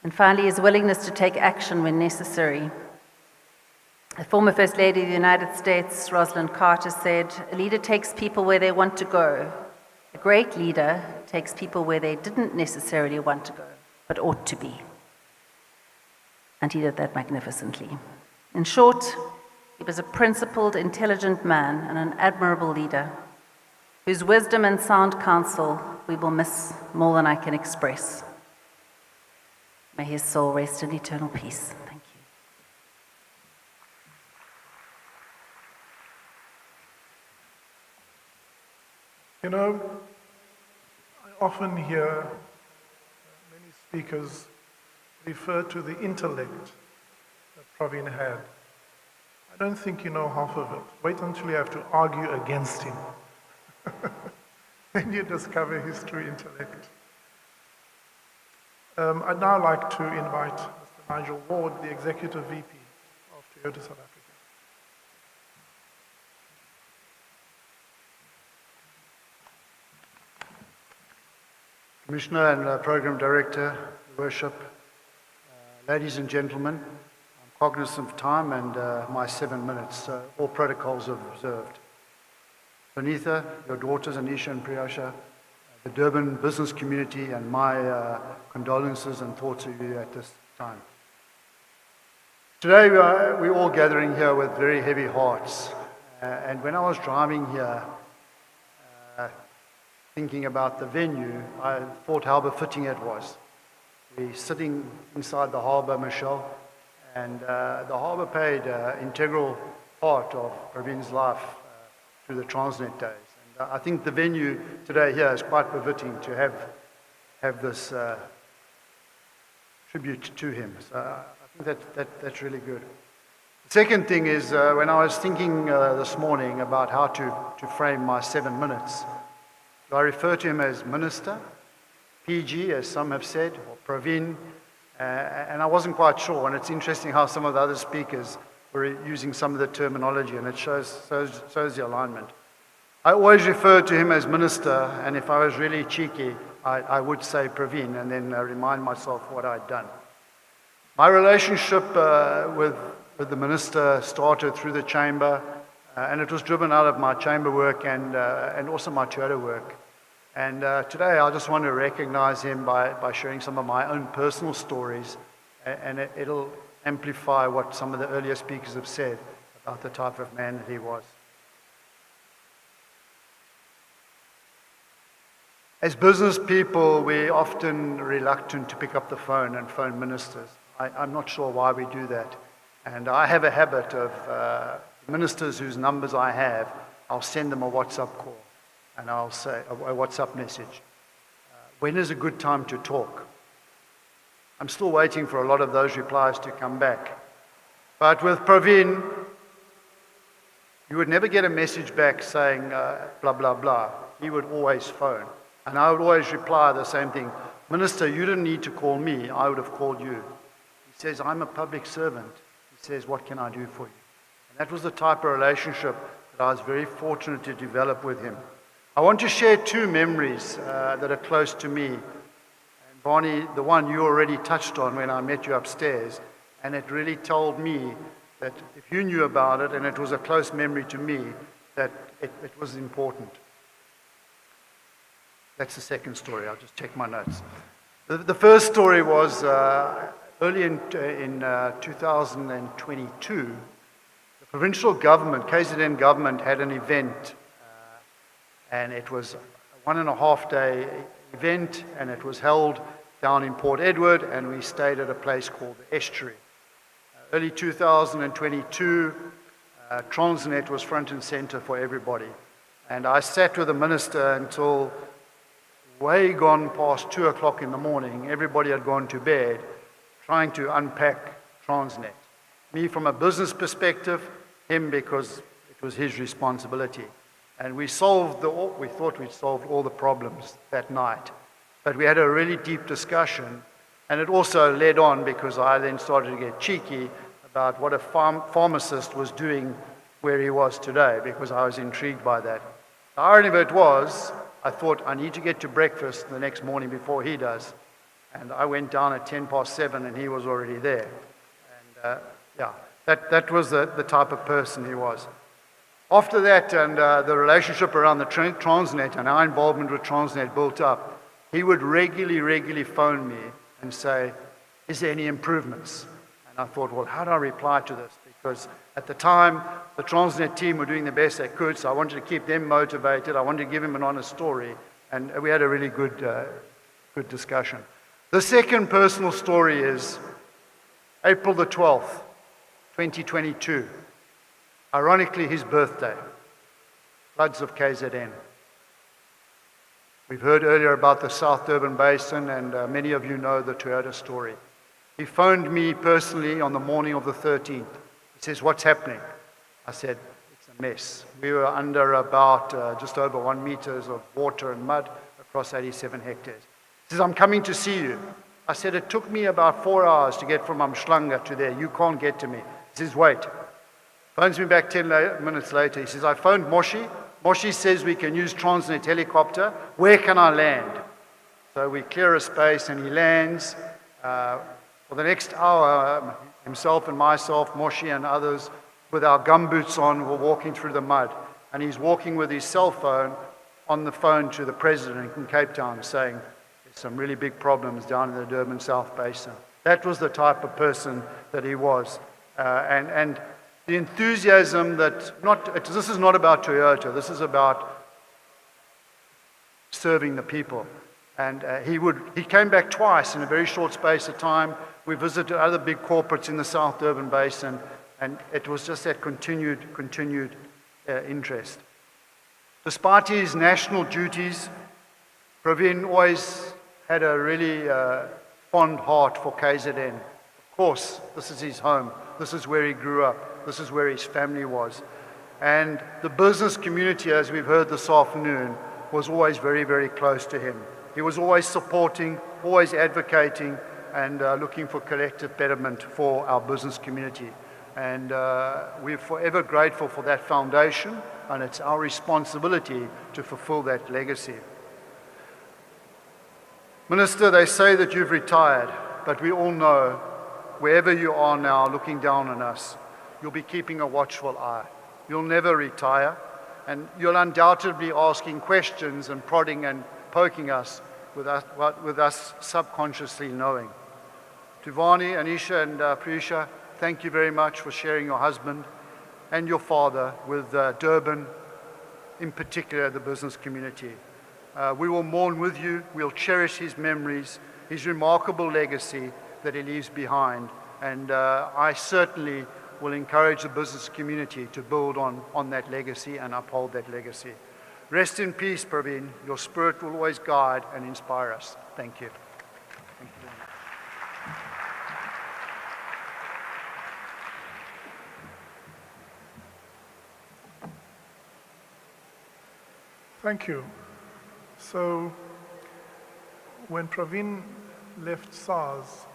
And finally, his willingness to take action when necessary. The former First Lady of the United States, Rosalind Carter, said, "A leader takes people where they want to go. A great leader takes people where they didn't necessarily want to go, but ought to be." And he did that magnificently. In short, he was a principled, intelligent man and an admirable leader, whose wisdom and sound counsel we will miss more than I can express. May his soul rest in eternal peace. Thank you. You know, I often hear many speakers refer to the intellect that Pravin had. I don't think you know half of it. Wait until you have to argue against him. Then you discover his true intellect. I'd now like to invite Mr. Nigel Ward, the Executive VP of Toyota South Africa. Commissioner and Program Director, Your Worship, ladies and gentlemen, I'm cognizant of time and my 7 minutes, so all protocols are observed. Vanitha, your daughters Anisha and Priyasha, the Durban business community, and my condolences and thoughts of you at this time. Today we're all gathering here with very heavy hearts, and when I was driving here, thinking about the venue, I thought how befitting it was. We're sitting inside the harbour, Michelle, and the harbour played an integral part of Pravin's life through the Transnet days. And I think the venue today here is quite befitting to have this tribute to him. So I think that's really good. The second thing is, when I was thinking this morning about how to frame my 7 minutes, do I refer to him as Minister, PG, as some have said, or Pravin? And I wasn't quite sure, and it's interesting how some of the other speakers were using some of the terminology, and it shows the alignment. I always refer to him as Minister, and if I was really cheeky, I would say Pravin, and then remind myself what I'd done. My relationship with the Minister started through the Chamber, and it was driven out of my Chamber work and also my Toyota work. And today I just want to recognize him by sharing some of my own personal stories, and it'll amplify what some of the earlier speakers have said about the type of man that he was. As business people, we're often reluctant to pick up the phone and phone ministers. I'm not sure why we do that. And I have a habit of ministers whose numbers I have, I'll send them a WhatsApp call and I'll say a WhatsApp message. When is a good time to talk? I'm still waiting for a lot of those replies to come back. But with Pravin, you would never get a message back saying blah, blah, blah. He would always phone. And I would always reply the same thing. Minister, you didn't need to call me. I would have called you. He says, I'm a public servant. He says, what can I do for you? That was the type of relationship that I was very fortunate to develop with him. I want to share 2 memories that are close to me. And Barney, the one you already touched on when I met you upstairs, and it really told me that if you knew about it, and it was a close memory to me, that it was important. That's the second story. I'll just check my notes. The first story was early in 2022, the provincial government, KZN government, had an event, and it was a 1.5-day event, and it was held down in Port Edward, and we stayed at a place called the Estuary. Early 2022, Transnet was front and center for everybody. And I sat with the minister until way gone past 2 o'clock in the morning. Everybody had gone to bed, trying to unpack Transnet. Me from a business perspective, him because it was his responsibility. And we thought we'd solved all the problems that night. But we had a really deep discussion, and it also led on because I then started to get cheeky about what a pharmacist was doing where he was today, because I was intrigued by that. The irony of it was, I thought I need to get to breakfast the next morning before he does. And I went down at 7:10 and he was already there. And that was the type of person he was. After that, and the relationship around the Transnet and our involvement with Transnet built up, he would regularly phone me and say, is there any improvements? And I thought, well, how do I reply to this? Because at the time, the Transnet team were doing the best they could, so I wanted to keep them motivated. I wanted to give him an honest story, and we had a really good discussion. The second personal story is April the 12th, 2022. Ironically, his birthday. Floods of KZN. We've heard earlier about the South Durban Basin, and many of you know the Toyota story. He phoned me personally on the morning of the 13th. He says, "What's happening?" I said, "It's a mess." We were under about just over 1 meters of water and mud across 87 hectares. He says, "I'm coming to see you." I said, "It took me about 4 hours to get from Umhlanga to there. You can't get to me." He says, "Wait." Phones me back 10 minutes later. He says, "I phoned Moshi. Moshi says we can use Transnet helicopter. Where can I land?" So we clear a space and he lands. For the next hour, himself and myself, Moshi and others, with our gumboots on, were walking through the mud. And he's walking with his cell phone on the phone to the president in Cape Town saying, "There's some really big problems down in the Durban South Basin." That was the type of person that he was. And the enthusiasm this is not about Toyota, this is about serving the people. And he came back twice in a very short space of time. We visited other big corporates in the South Durban Basin, and it was just that continued interest. Despite his national duties, Pravin always had a really fond heart for KZN. Of course, this is his home. This is where he grew up. This is where his family was. And the business community, as we've heard this afternoon, was always very, very close to him. He was always supporting, always advocating, and looking for collective betterment for our business community. And we're forever grateful for that foundation, and it's our responsibility to fulfill that legacy. Minister, they say that you've retired, but we all know wherever you are now looking down on us, you'll be keeping a watchful eye. You'll never retire, and you'll undoubtedly be asking questions and prodding and poking us with us subconsciously knowing. To Vani, Anisha, and Prisha, thank you very much for sharing your husband and your father with Durban, in particular the business community. We will mourn with you. We'll cherish his memories, his remarkable legacy that he leaves behind. And I certainly will encourage the business community to build on that legacy and uphold that legacy. Rest in peace, Pravin. Your spirit will always guide and inspire us. Thank you. Thank you very much. Thank you. So, when Pravin left SARS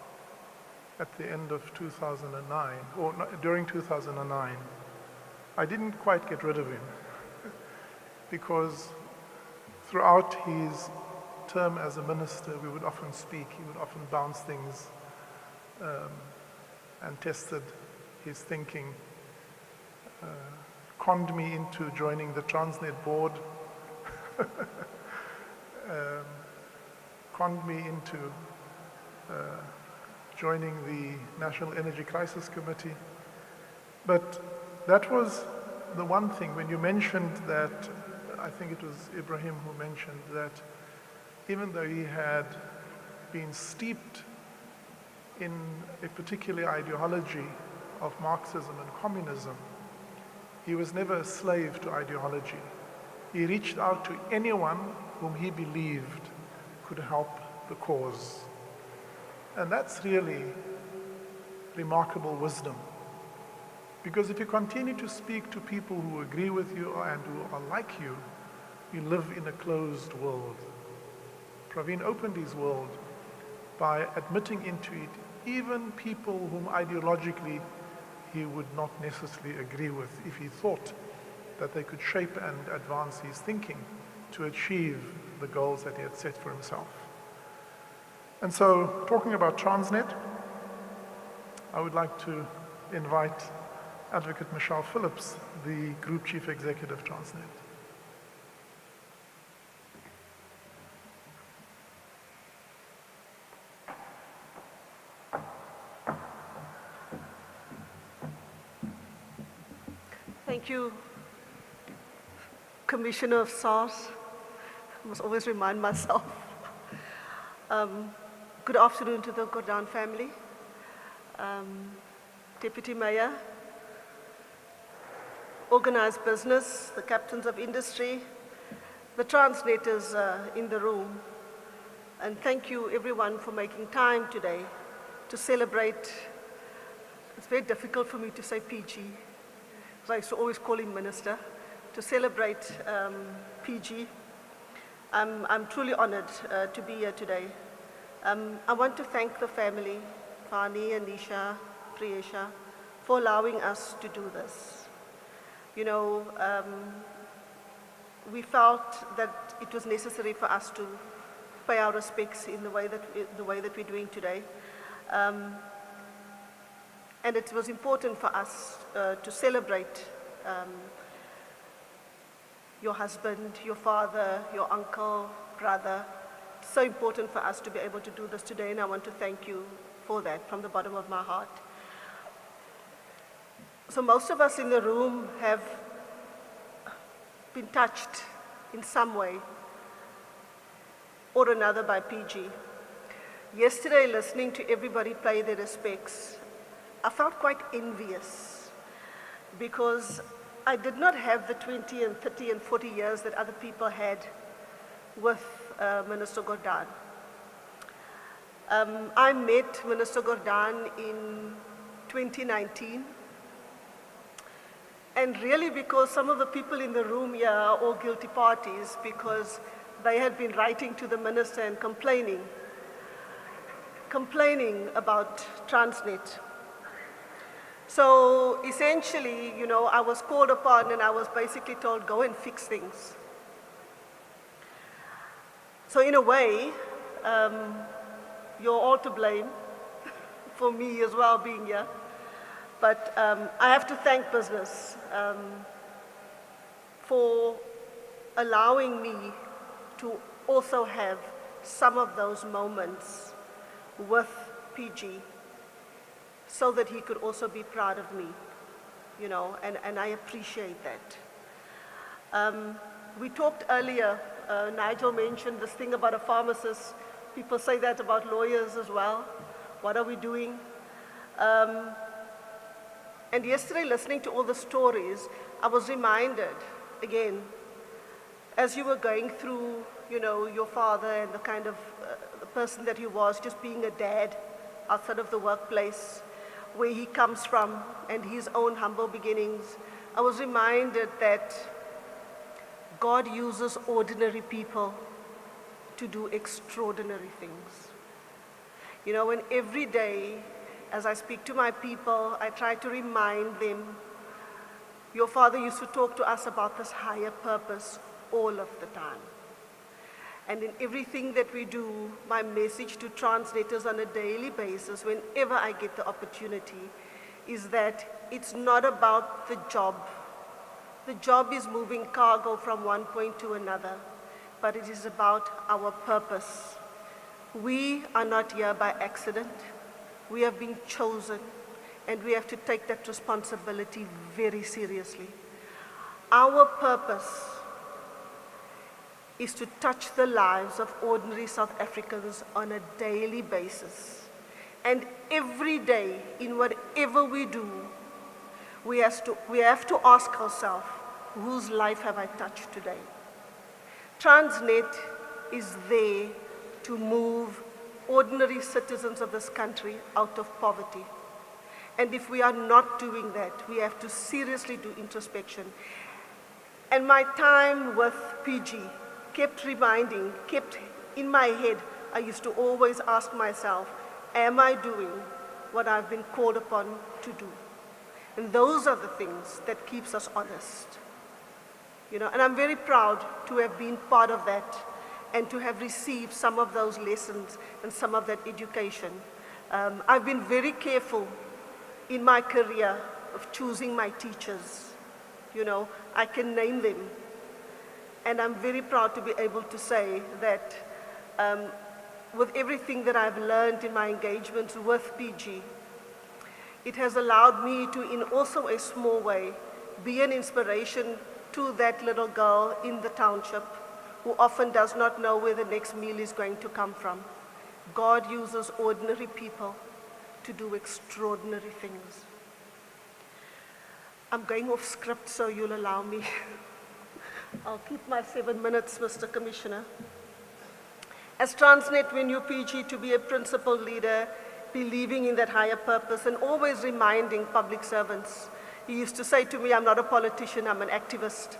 at the end of 2009, or during 2009, I didn't quite get rid of him because throughout his term as a minister, we would often speak, he would often bounce things and tested his thinking, conned me into joining the Transnet board, conned me into joining the National Energy Crisis Committee. But that was the one thing, when you mentioned that, I think it was Ibrahim who mentioned that even though he had been steeped in a particular ideology of Marxism and communism, he was never a slave to ideology. He reached out to anyone whom he believed could help the cause. And that's really remarkable wisdom. Because if you continue to speak to people who agree with you and who are like you, you live in a closed world. Pravin opened his world by admitting into it even people whom ideologically he would not necessarily agree with if he thought that they could shape and advance his thinking to achieve the goals that he had set for himself. And so, talking about Transnet, I would like to invite Advocate Michelle Phillips, the Group Chief Executive Transnet. Thank you, Commissioner of SARS. I must always remind myself. Good afternoon to the Gordhan family. Deputy Mayor, organized business, the captains of industry, the translators in the room, and thank you everyone for making time today to celebrate. It's very difficult for me to say PG, because I used to always call him Minister, to celebrate PG. I'm truly honored to be here today. I want to thank the family, Fani, Anisha, Priyesha, for allowing us to do this. You know, we felt that it was necessary for us to pay our respects in the way that we're doing today. And it was important for us to celebrate your husband, your father, your uncle, brother. So important for us to be able to do this today, and I want to thank you for that from the bottom of my heart. So most of us in the room have been touched in some way or another by PG. Yesterday, listening to everybody pay their respects, I felt quite envious because I did not have the 20 and 30 and 40 years that other people had with Minister Gordhan. I met Minister Gordhan in 2019, and really because some of the people in the room here are all guilty parties because they had been writing to the minister and complaining about Transnet. So essentially, you know, I was called upon and I was basically told, go and fix things. So in a way, you're all to blame for me as well being here. But I have to thank business for allowing me to also have some of those moments with PG so that he could also be proud of me, you know, and I appreciate that. We talked earlier, Nigel mentioned this thing about a pharmacist. People say that about lawyers as well. What are we doing? And yesterday, listening to all the stories, I was reminded, again, as you were going through, you know, your father and the kind of the person that he was, just being a dad outside of the workplace, where he comes from, and his own humble beginnings, I was reminded that God uses ordinary people to do extraordinary things. You know, and every day, as I speak to my people, I try to remind them, your father used to talk to us about this higher purpose all of the time. And in everything that we do, my message to translators on a daily basis, whenever I get the opportunity, is that it's not about the job. The job is moving cargo from one point to another, but it is about our purpose. We are not here by accident. We have been chosen, and we have to take that responsibility very seriously. Our purpose is to touch the lives of ordinary South Africans on a daily basis. And every day, in whatever we do, we have to ask ourselves, whose life have I touched today? Transnet is there to move ordinary citizens of this country out of poverty. And if we are not doing that, we have to seriously do introspection. And my time with PG kept in my head, I used to always ask myself, am I doing what I've been called upon to do? And those are the things that keeps us honest. You know, and I'm very proud to have been part of that and to have received some of those lessons and some of that education. I've been very careful in my career of choosing my teachers. You know, I can name them. And I'm very proud to be able to say that with everything that I've learned in my engagements with PG, it has allowed me to, in also a small way, be an inspiration to that little girl in the township who often does not know where the next meal is going to come from. God uses ordinary people to do extraordinary things. I'm going off script, so you'll allow me. I'll keep my 7 minutes, Mr. Commissioner. As Transnet, we knew PG to be a principled leader, believing in that higher purpose and always reminding public servants. He used to say to me, I'm not a politician, I'm an activist.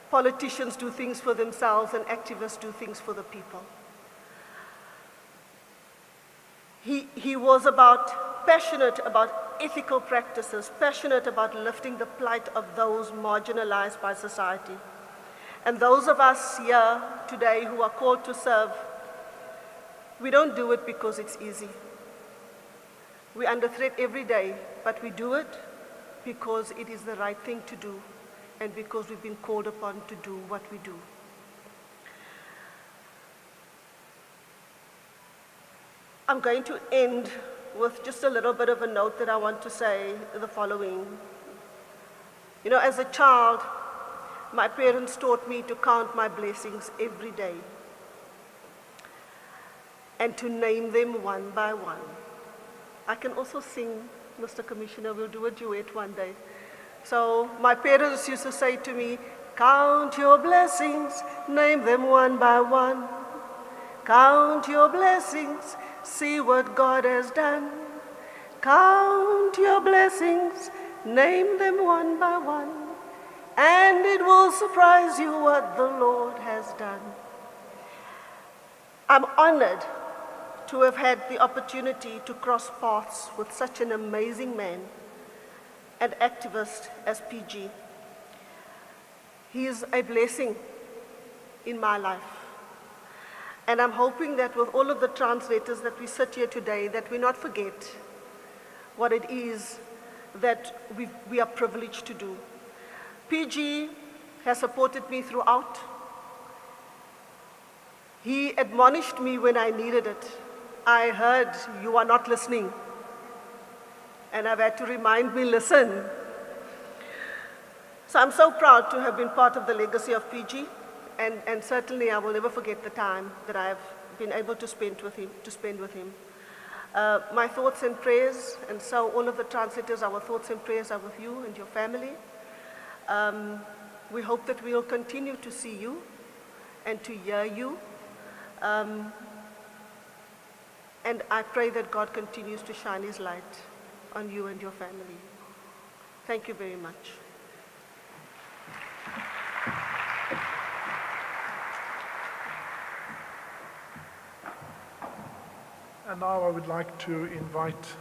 Politicians do things for themselves and activists do things for the people. He was passionate about ethical practices, passionate about lifting the plight of those marginalized by society. And those of us here today who are called to serve, we don't do it because it's easy. We're under threat every day, but we do it because it is the right thing to do and because we've been called upon to do what we do. I'm going to end with just a little bit of a note that I want to say the following. You know, as a child, my parents taught me to count my blessings every day and to name them one by one. I can also sing, Mr. Commissioner, we'll do a duet one day. So my parents used to say to me, count your blessings, name them one by one. Count your blessings, see what God has done. Count your blessings, name them one by one, and it will surprise you what the Lord has done. I'm honored to have had the opportunity to cross paths with such an amazing man and activist as PG. He is a blessing in my life. And I'm hoping that with all of the translators that we sit here today, that we not forget what it is that we are privileged to do. PG has supported me throughout. He admonished me when I needed it. I heard, you are not listening. And I've had to remind me, listen. So I'm so proud to have been part of the legacy of PG. And certainly I will never forget the time that I've been able to spend with him. My thoughts and prayers, and so all of the translators, our thoughts and prayers are with you and your family. We hope that we will continue to see you and to hear you. And I pray that God continues to shine his light on you and your family. Thank you very much. And now I would like to invite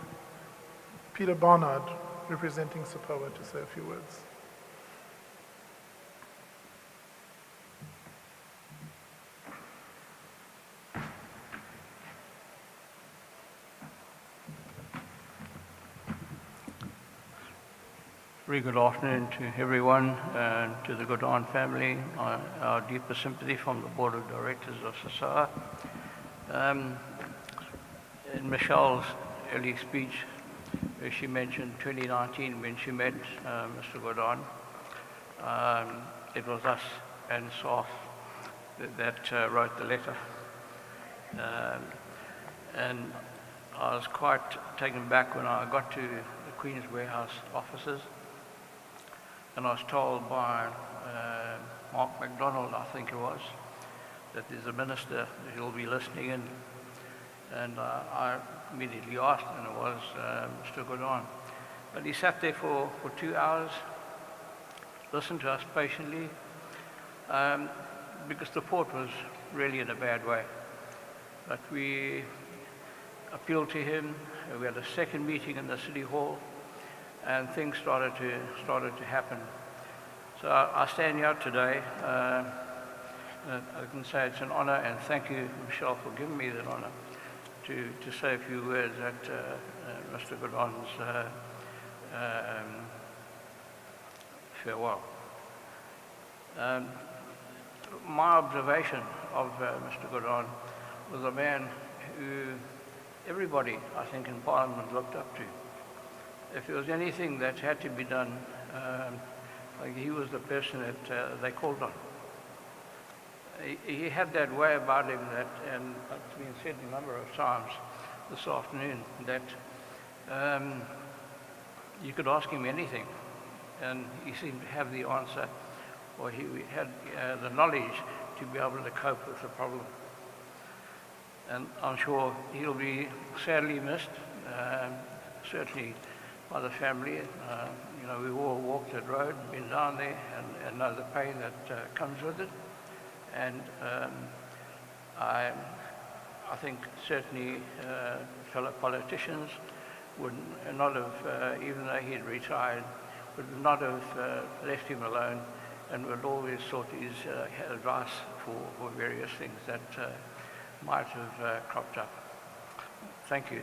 Peter Barnard, representing SAPOA, to say a few words. Very good afternoon to everyone and to the Gordhan family. Our deepest sympathy from the Board of Directors of SASAA. In Michelle's early speech, where she mentioned 2019 when she met Mr. Gordhan, it was us and SAF that wrote the letter. And I was quite taken back when I got to the Queen's Warehouse offices, and I was told by Mark MacDonald, I think it was, that there's a minister who will be listening in. And I immediately asked, and it was Mr. Gordhan. But he sat there for 2 hours, listened to us patiently, because the port was really in a bad way. But we appealed to him. We had a second meeting in the City Hall, and things started to happen. So I stand here today. I can say it's an honor, and thank you, Michelle, for giving me that honor to say a few words at Mr. Gordhan's farewell. My observation of Mr. Gordhan was a man who everybody, I think, in Parliament looked up to. If there was anything that had to be done, like he was the person that they called on. He had that way about him that, and it's been said a number of times this afternoon, that you could ask him anything, and he seemed to have the answer or he had the knowledge to be able to cope with the problem. And I'm sure he'll be sadly missed, certainly by the family. You know, we've all walked that road, been down there, and know the pain that comes with it. And I think certainly fellow politicians would not have, even though he'd retired, would not have left him alone, and would always sought his advice for various things that might have cropped up. Thank you.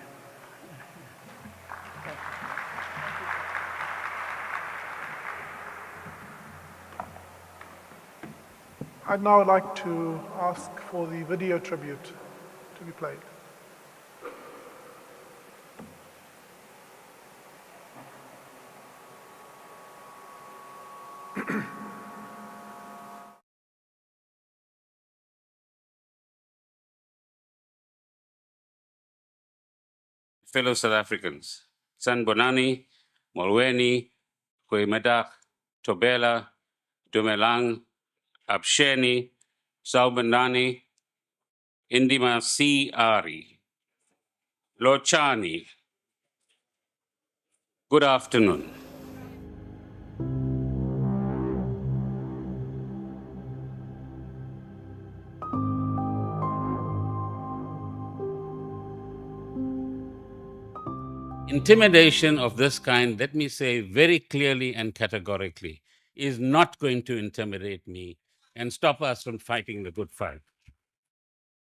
I'd now like to ask for the video tribute to be played. Fellow South Africans, Sanbonani, Molweni, Koimedak, Tobela, Dumelang, Absheni, Saubanani, Indima C. Ari, Lochani. Good afternoon. Intimidation of this kind, let me say very clearly and categorically, is not going to intimidate me and stop us from fighting the good fight.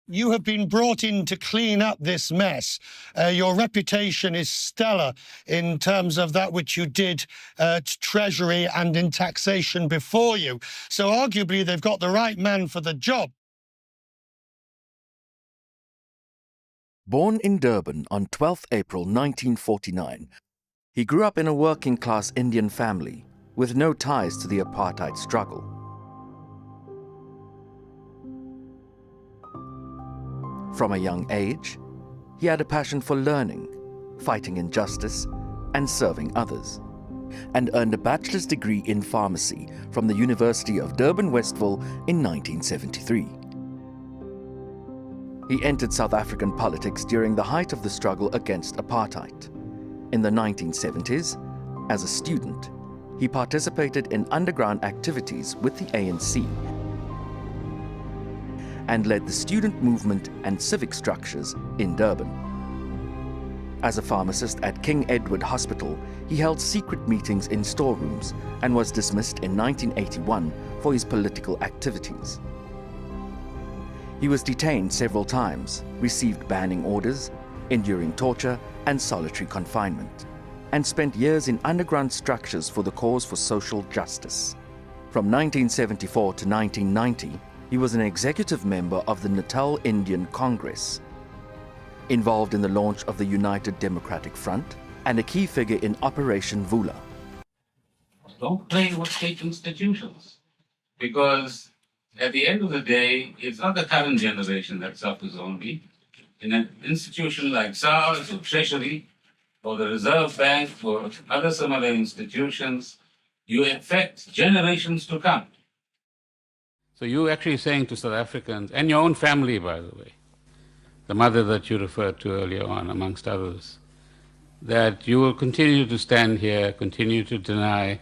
You have been brought in to clean up this mess. Your reputation is stellar in terms of that which you did to Treasury and in taxation before you. So arguably they've got the right man for the job. Born in Durban on 12th April 1949, he grew up in a working-class Indian family with no ties to the apartheid struggle. From a young age, he had a passion for learning, fighting injustice, and serving others, and earned a bachelor's degree in pharmacy from the University of Durban-Westville in 1973. He entered South African politics during the height of the struggle against apartheid. In the 1970s, as a student, he participated in underground activities with the ANC and led the student movement and civic structures in Durban. As a pharmacist at King Edward Hospital, he held secret meetings in storerooms and was dismissed in 1981 for his political activities. He was detained several times, received banning orders, enduring torture and solitary confinement, and spent years in underground structures for the cause for social justice. From 1974 to 1990, he was an executive member of the Natal Indian Congress, involved in the launch of the United Democratic Front, and a key figure in Operation Vula. Don't play with state institutions, because at the end of the day, it's not the current generation that suffers only. In an institution like SARS or Treasury or the Reserve Bank or other similar institutions, you affect generations to come. So you're actually saying to South Africans, and your own family, by the way, the mother that you referred to earlier on, amongst others, that you will continue to stand here, continue to deny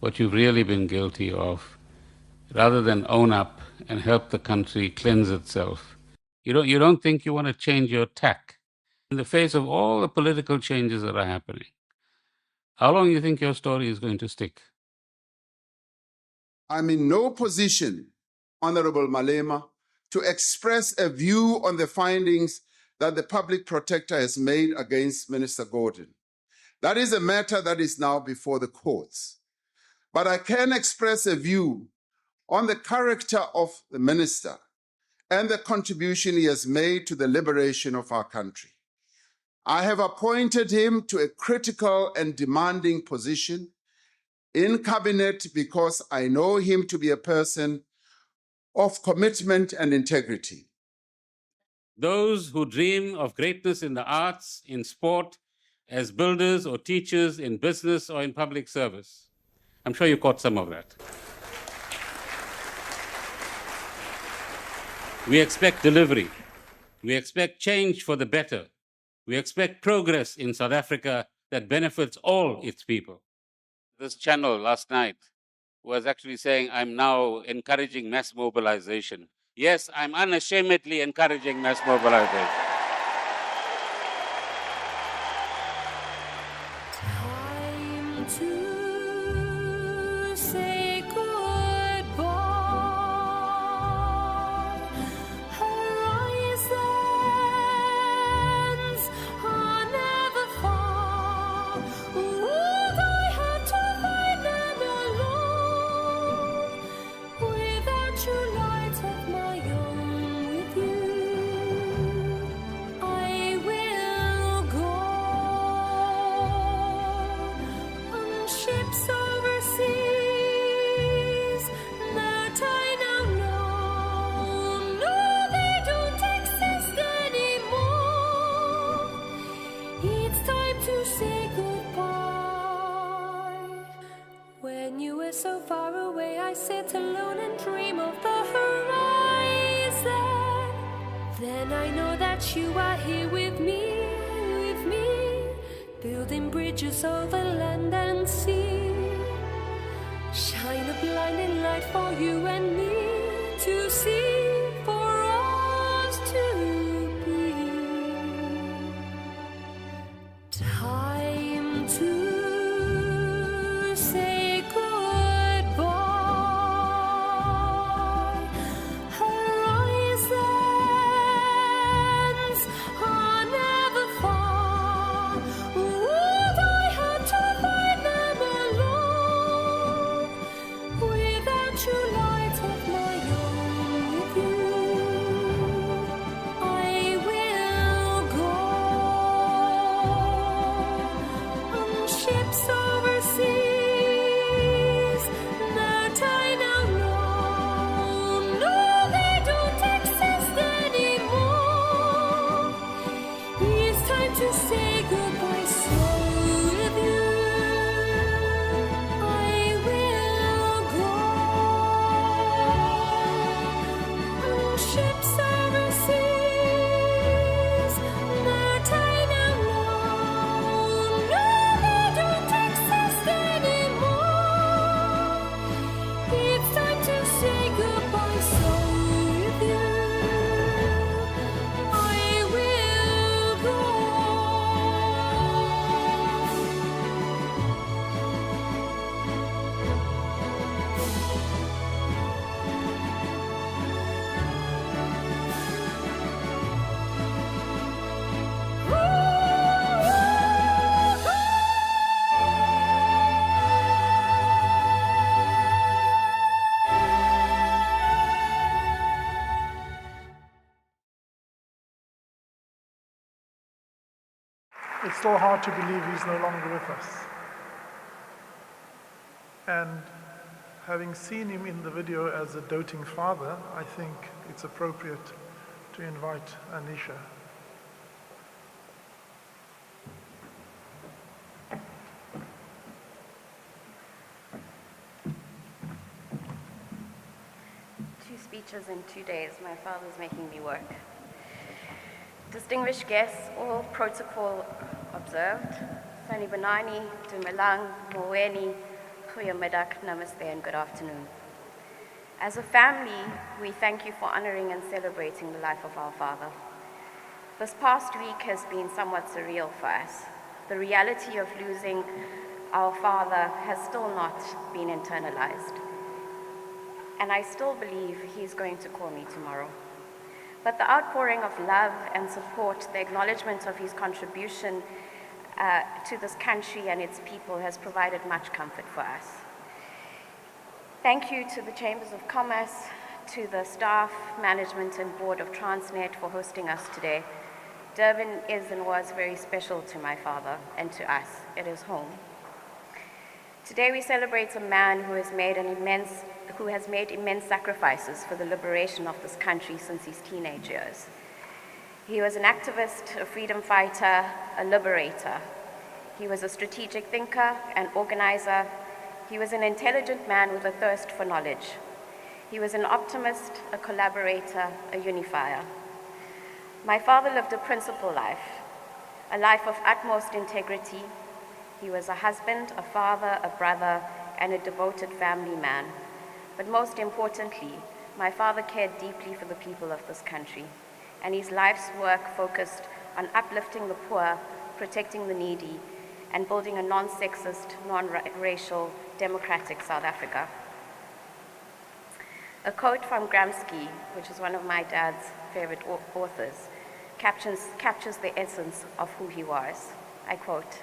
what you've really been guilty of, rather than own up and help the country cleanse itself. You don't think you want to change your tack in the face of all the political changes that are happening. How long do you think your story is going to stick? I'm in no position, Honorable Malema, to express a view on the findings that the public protector has made against Minister Gordhan. That is a matter that is now before the courts. But I can express a view on the character of the minister and the contribution he has made to the liberation of our country. I have appointed him to a critical and demanding position in cabinet because I know him to be a person of commitment and integrity. Those who dream of greatness in the arts, in sport, as builders or teachers, in business or in public service. I'm sure you caught some of that. We expect delivery. We expect change for the better. We expect progress in South Africa that benefits all its people. This channel last night was actually saying, I'm now encouraging mass mobilization. Yes, I'm unashamedly encouraging mass mobilization. Time to say goodbye. Horizons are never far. Would I have to find them alone? Without you, light of my own, with you I will go. On ships overseas that I now know, no, they don't exist anymore. It's time to say goodbye. When you were so far away, I sit alone and dream of the horizon. Then I know that you are here with me, building bridges over land and sea. Shine a blinding light for you and me to see, for us to be. Time to say goodbye. Horizons are never far. Would I have to find them alone? Without you, light of my own, with you I will go. On ships overseas that I now know, no, they don't exist anymore. It's time to say goodbye, so with you I will go. On ships overseas that I now know, no, they don't exist anymore. It's time to say goodbye, so with you I will go. It's still hard to believe he's no longer with us. And having seen him in the video as a doting father, I think it's appropriate to invite Anisha. Two speeches in 2 days. My father's making me work. Distinguished guests, all protocol observed. Sani Banani, Dumelang, Moweni, Goeiemiddag, Namaste, and good afternoon. As a family, we thank you for honoring and celebrating the life of our father. This past week has been somewhat surreal for us. The reality of losing our father has still not been internalized. And I still believe he's going to call me tomorrow. But the outpouring of love and support, the acknowledgement of his contribution to this country and its people has provided much comfort for us. Thank you to the Chambers of Commerce, to the staff, management and board of Transnet for hosting us today. Durban is and was very special to my father and to us. It is home. Today we celebrate a man who has made immense sacrifices for the liberation of this country since his teenage years. He was an activist, a freedom fighter, a liberator. He was a strategic thinker, an organizer. He was an intelligent man with a thirst for knowledge. He was an optimist, a collaborator, a unifier. My father lived a principled life, a life of utmost integrity. He was a husband, a father, a brother, and a devoted family man. But most importantly, my father cared deeply for the people of this country, and his life's work focused on uplifting the poor, protecting the needy, and building a non-sexist, non-racial, democratic South Africa. A quote from Gramsci, which is one of my dad's favorite authors, captures the essence of who he was. I quote,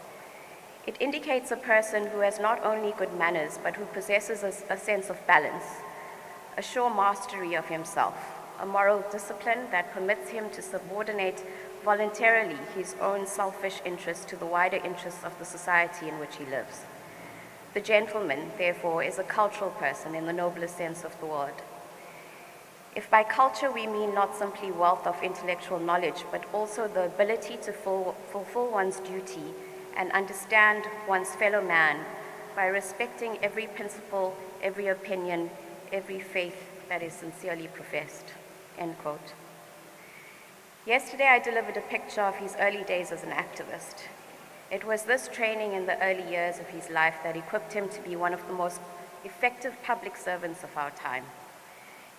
"It indicates a person who has not only good manners, but who possesses a sense of balance, a sure mastery of himself, a moral discipline that permits him to subordinate voluntarily his own selfish interests to the wider interests of the society in which he lives. The gentleman, therefore, is a cultural person in the noblest sense of the word. If by culture we mean not simply wealth of intellectual knowledge, but also the ability to fulfill one's duty and understand one's fellow man by respecting every principle, every opinion, every faith that is sincerely professed," end quote. Yesterday, I delivered a picture of his early days as an activist. It was this training in the early years of his life that equipped him to be one of the most effective public servants of our time.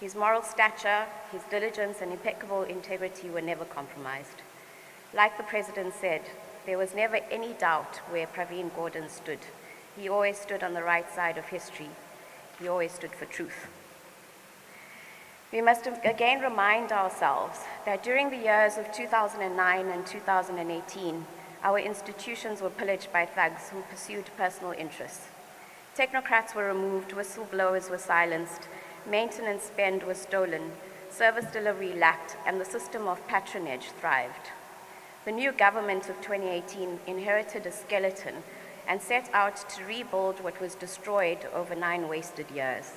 His moral stature, his diligence, and impeccable integrity were never compromised. Like the President said, there was never any doubt where Pravin Gordhan stood. He always stood on the right side of history. He always stood for truth. We must again remind ourselves that during the years of 2009 and 2018, our institutions were pillaged by thugs who pursued personal interests. Technocrats were removed, whistleblowers were silenced, maintenance spend was stolen, service delivery lacked, and the system of patronage thrived. The new government of 2018 inherited a skeleton and set out to rebuild what was destroyed over 9 wasted years,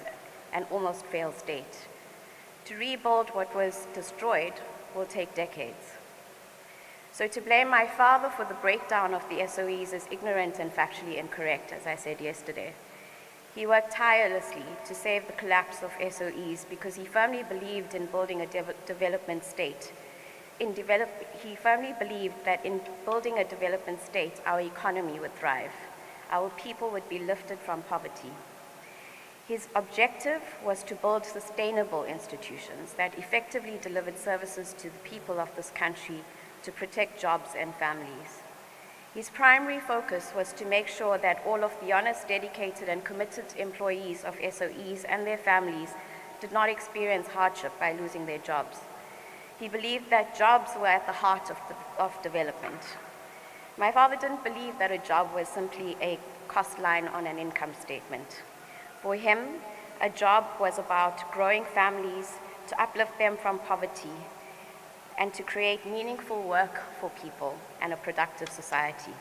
an almost failed state. To rebuild what was destroyed will take decades. So to blame my father for the breakdown of the SOEs is ignorant and factually incorrect, as I said yesterday. He worked tirelessly to save the collapse of SOEs because he firmly believed in building a development state. He firmly believed that in building a development state, our economy would thrive. Our people would be lifted from poverty. His objective was to build sustainable institutions that effectively delivered services to the people of this country to protect jobs and families. His primary focus was to make sure that all of the honest, dedicated, and committed employees of SOEs and their families did not experience hardship by losing their jobs. He believed that jobs were at the heart of development. My father didn't believe that a job was simply a cost line on an income statement. For him, a job was about growing families, to uplift them from poverty, and to create meaningful work for people and a productive society.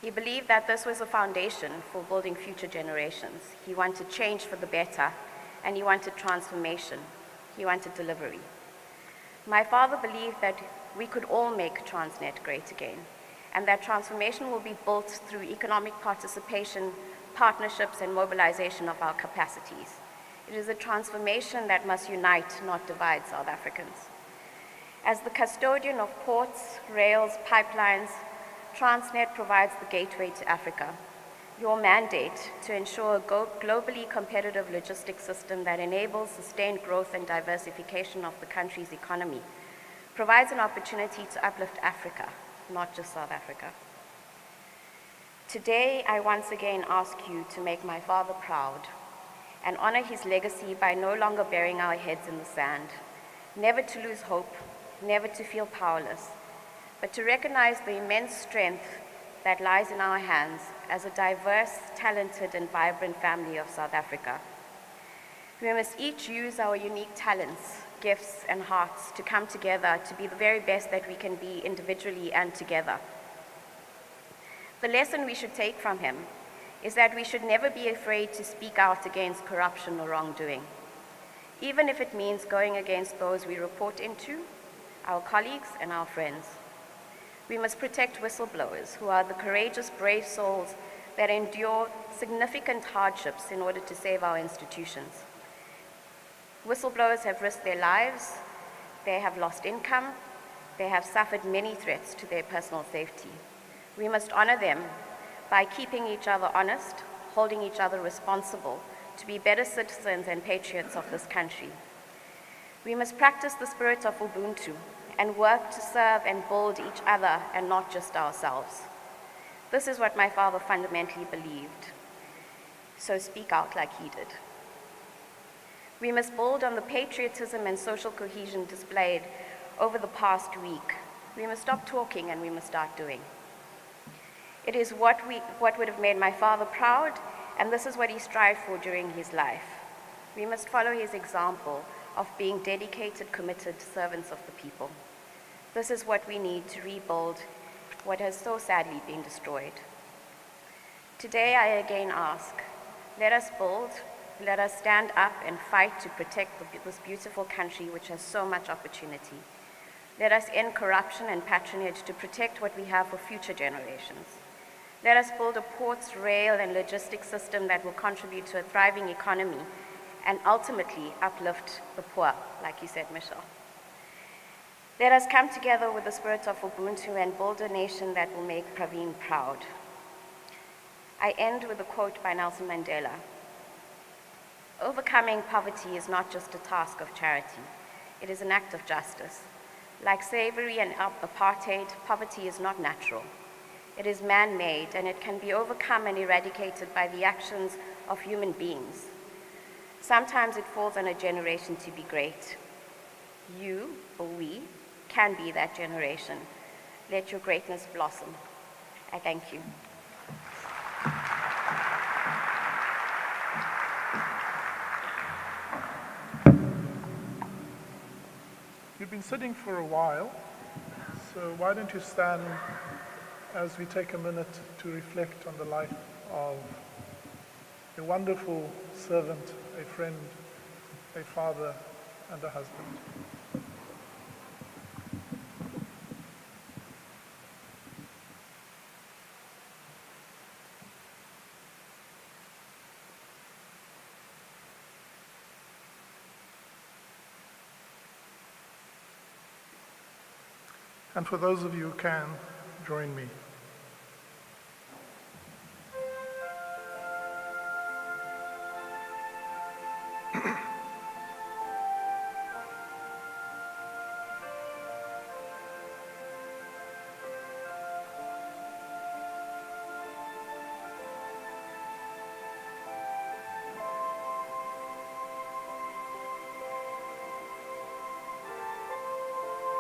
He believed that this was a foundation for building future generations. He wanted change for the better, and he wanted transformation. He wanted delivery. My father believed that we could all make Transnet great again, and that transformation will be built through economic participation, partnerships, and mobilization of our capacities. It is a transformation that must unite, not divide South Africans. As the custodian of ports, rails, pipelines, Transnet provides the gateway to Africa. Your mandate to ensure a globally competitive logistics system that enables sustained growth and diversification of the country's economy provides an opportunity to uplift Africa, not just South Africa. Today, I once again ask you to make my father proud and honor his legacy by no longer burying our heads in the sand, never to lose hope, never to feel powerless, but to recognize the immense strength that lies in our hands as a diverse, talented, and vibrant family of South Africa. We must each use our unique talents, gifts, and hearts to come together to be the very best that we can be individually and together. The lesson we should take from him is that we should never be afraid to speak out against corruption or wrongdoing, even if it means going against those we report into, our colleagues, and our friends. We must protect whistleblowers, who are the courageous, brave souls that endure significant hardships in order to save our institutions. Whistleblowers have risked their lives, they have lost income, they have suffered many threats to their personal safety. We must honor them by keeping each other honest, holding each other responsible to be better citizens and patriots of this country. We must practice the spirit of Ubuntu and work to serve and build each other and not just ourselves. This is what my father fundamentally believed. So speak out like he did. We must build on the patriotism and social cohesion displayed over the past week. We must stop talking and we must start doing. It is what would have made my father proud, and this is what he strived for during his life. We must follow his example of being dedicated, committed servants of the people. This is what we need to rebuild what has so sadly been destroyed. Today I again ask, let us build, let us stand up and fight to protect this beautiful country which has so much opportunity. Let us end corruption and patronage to protect what we have for future generations. Let us build a ports, rail, and logistics system that will contribute to a thriving economy and ultimately uplift the poor, like you said, Michelle. Let us come together with the spirit of Ubuntu and build a nation that will make Pravin proud. I end with a quote by Nelson Mandela. Overcoming poverty is not just a task of charity, it is an act of justice. Like slavery and apartheid, poverty is not natural. It is man-made, and it can be overcome and eradicated by the actions of human beings. Sometimes it falls on a generation to be great. You, or we, can be that generation. Let your greatness blossom. I thank you. You've been sitting for a while, so why don't you stand as we take a minute to reflect on the life of a wonderful servant, a friend, a father, and a husband. And for those of you who can, join me.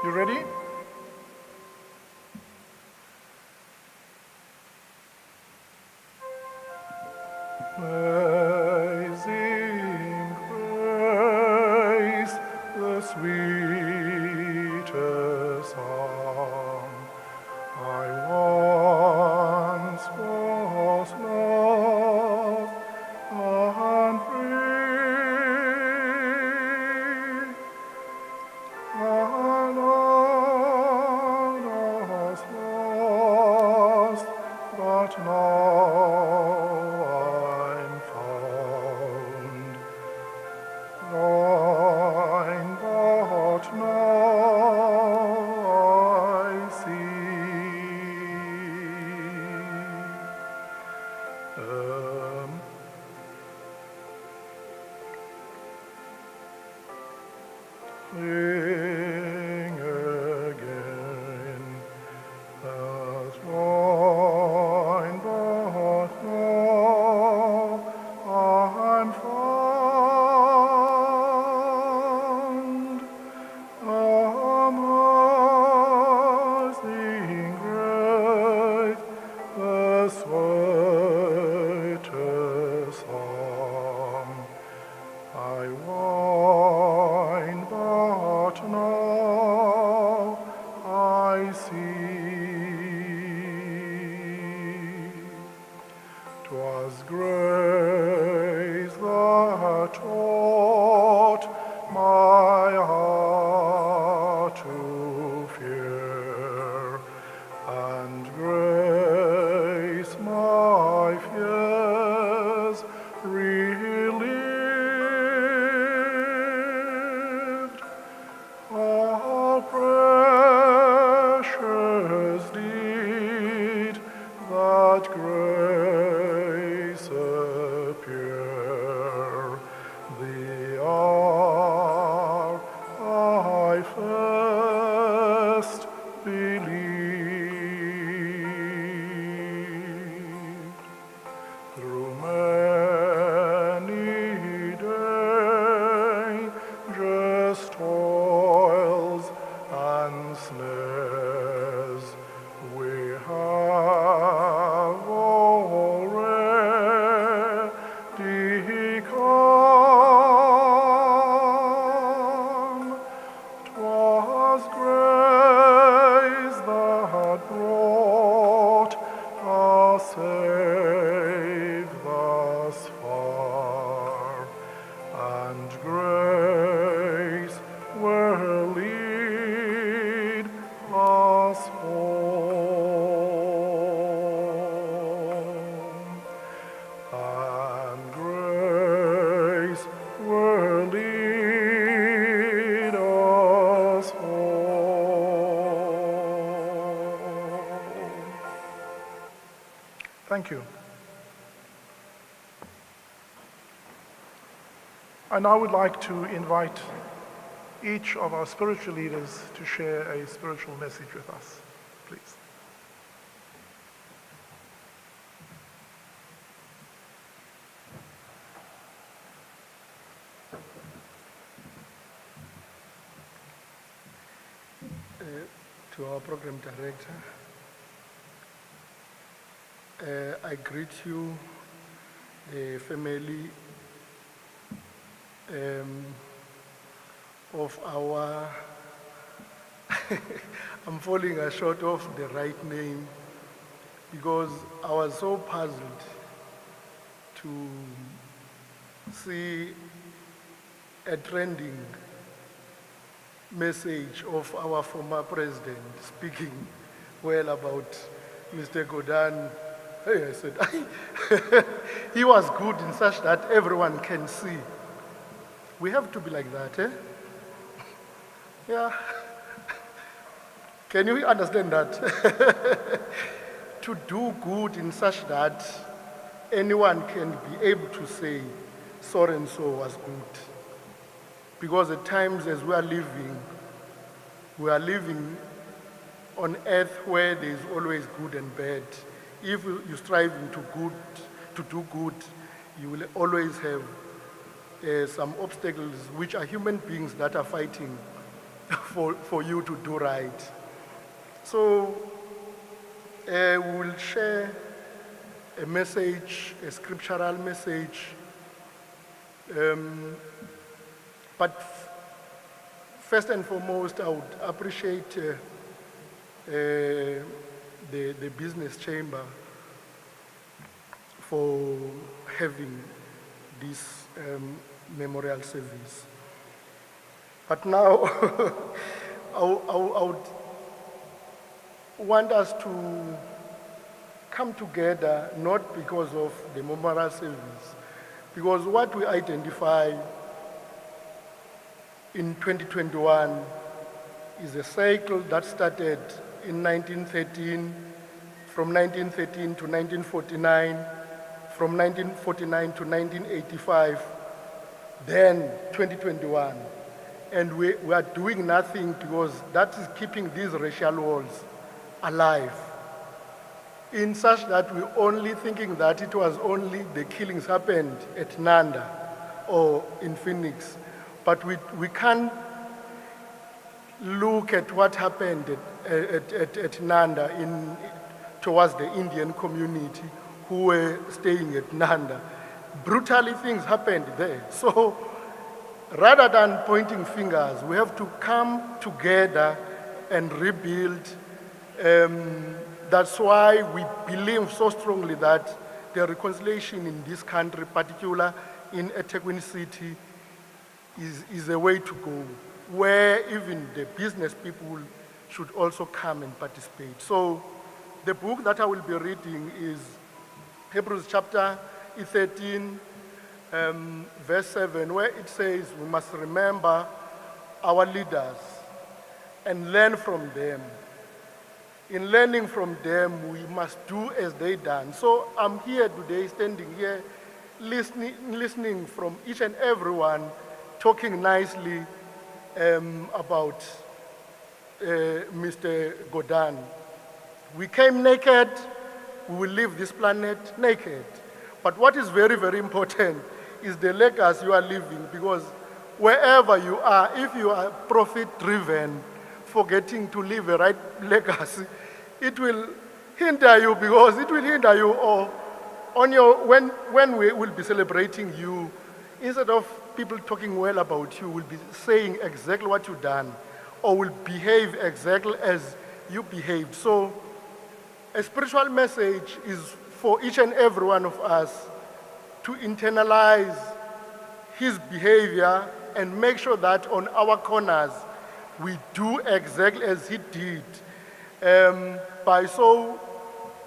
You ready? Amazing grace, the sweetest song. I once was lost and free, and I was lost, but now I'm found. Blind, but now I see. Sing again, as blind, but now I'm found. Amazing grace, the sweetest song. I whine, but now I see. 'Twas grace that taught my heart to fear, and grace my fears relieved. many dangerous toils and snares we have already come. 'Twas grace that brought us safe thus far, and grace will lead us home. And grace will lead us home. Thank you. I now would like to invite each of our spiritual leaders to share a spiritual message with us, please. To our program director, I greet you, the family of our, I'm falling short of the right name because I was so puzzled to see a trending message of our former president speaking well about Mr. Gordhan. Hey, I said, he was good in such that everyone can see. We have to be like that, eh? Yeah. Can you understand that? To do good in such that anyone can be able to say, so and so was good. Because at times as we are living on earth where there is always good and bad. If you're striving to do good, you will always have some obstacles which are human beings that are fighting for you to do right. So we will share a message, a scriptural message, but first and foremost, I would appreciate the business chamber for having this memorial service. But now, I would want us to come together not because of the memorial service, because what we identify in 2021 is a cycle that started in 1913, from 1913 to 1949, from 1949 to 1985, then 2021. And we are doing nothing because that is keeping these racial wars alive. In such that we're only thinking that it was only the killings happened at Nanda or in Phoenix. But we can't look at what happened at Nanda towards the Indian community who were staying at Nanda. Brutally things happened there. So rather than pointing fingers, we have to come together and rebuild. That's why we believe so strongly that the reconciliation in this country, particularly in eThekwini City, is a way to go, where even the business people should also come and participate. So the book that I will be reading is Hebrews chapter 13, verse 7, where it says we must remember our leaders and learn from them. In learning from them, we must do as they done. So I'm here today, standing here, listening from each and everyone, talking nicely about Mr. Gordhan. We came naked, we will leave this planet naked. But what is very, very important is the legacy you are leaving, because wherever you are, if you are profit-driven, forgetting to leave a right legacy, it will hinder you, because it will hinder you or on your, when we will be celebrating you, instead of people talking well about you, will be saying exactly what you've done, or will behave exactly as you behaved. So a spiritual message is for each and every one of us to internalize his behavior and make sure that on our corners we do exactly as he did. By so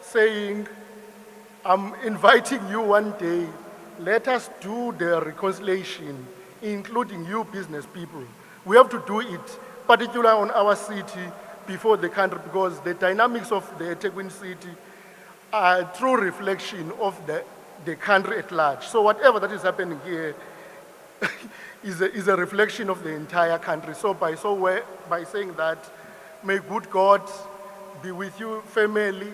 saying, I'm inviting you one day, let us do the reconciliation, including you business people. We have to do it, particularly on our city, before the country, because the dynamics of the eThekwini city are a true reflection of the country at large. So whatever that is happening here is a reflection of the entire country. So by saying that, may good God be with you, family,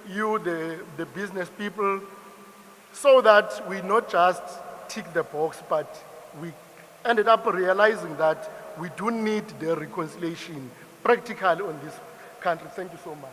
you, the business people, so that we not just tick the box, but we ended up realizing that we do need the reconciliation practically on this country. Thank you so much.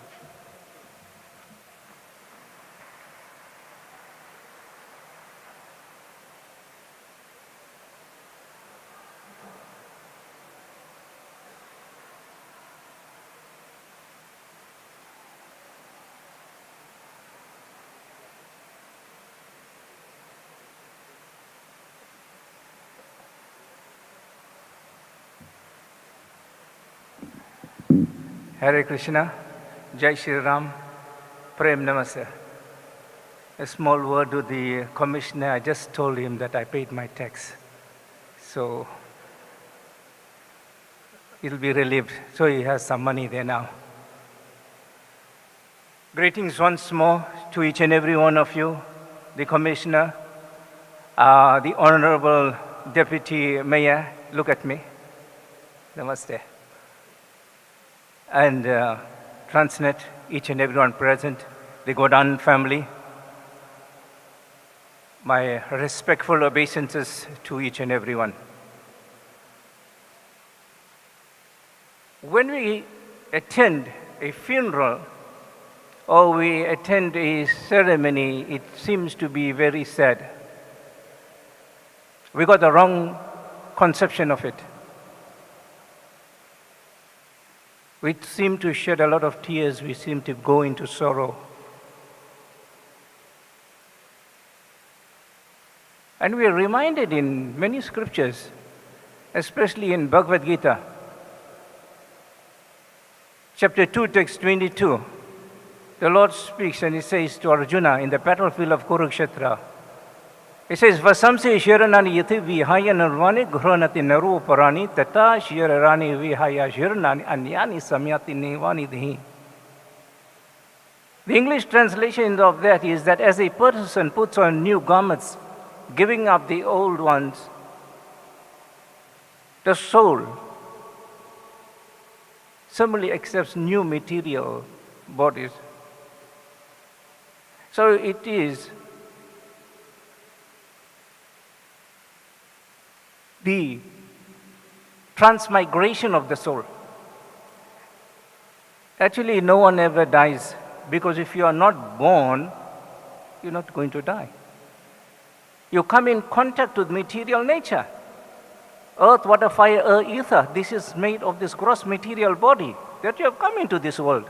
Hare Krishna, Jai Shri Ram, Prem Namaste. A small word to the commissioner. I just told him that I paid my tax. So he'll be relieved. So he has some money there now. Greetings once more to each and every one of you, the commissioner, the honorable deputy mayor. Look at me. Namaste. And Transnet, each and everyone present, the Gordhan family. My respectful obeisances to each and everyone. When we attend a funeral or we attend a ceremony, it seems to be very sad. We got the wrong conception of it. We seem to shed a lot of tears, we seem to go into sorrow. And we are reminded in many scriptures, especially in Bhagavad Gita, chapter 2, text 22, the Lord speaks and he says to Arjuna in the battlefield of Kurukshetra, he says, Vasamse shiranani yati vihaya nirvani ghuranati naru parani tata shirarani vihaya shiranani anyani samyati nivani dhihi. The English translation of that is that as a person puts on new garments, giving up the old ones, the soul similarly accepts new material bodies. So it is the transmigration of the soul. Actually, no one ever dies, because if you are not born, you're not going to die. You come in contact with material nature. Earth, water, fire, air, ether. This is made of this gross material body that you have come into this world.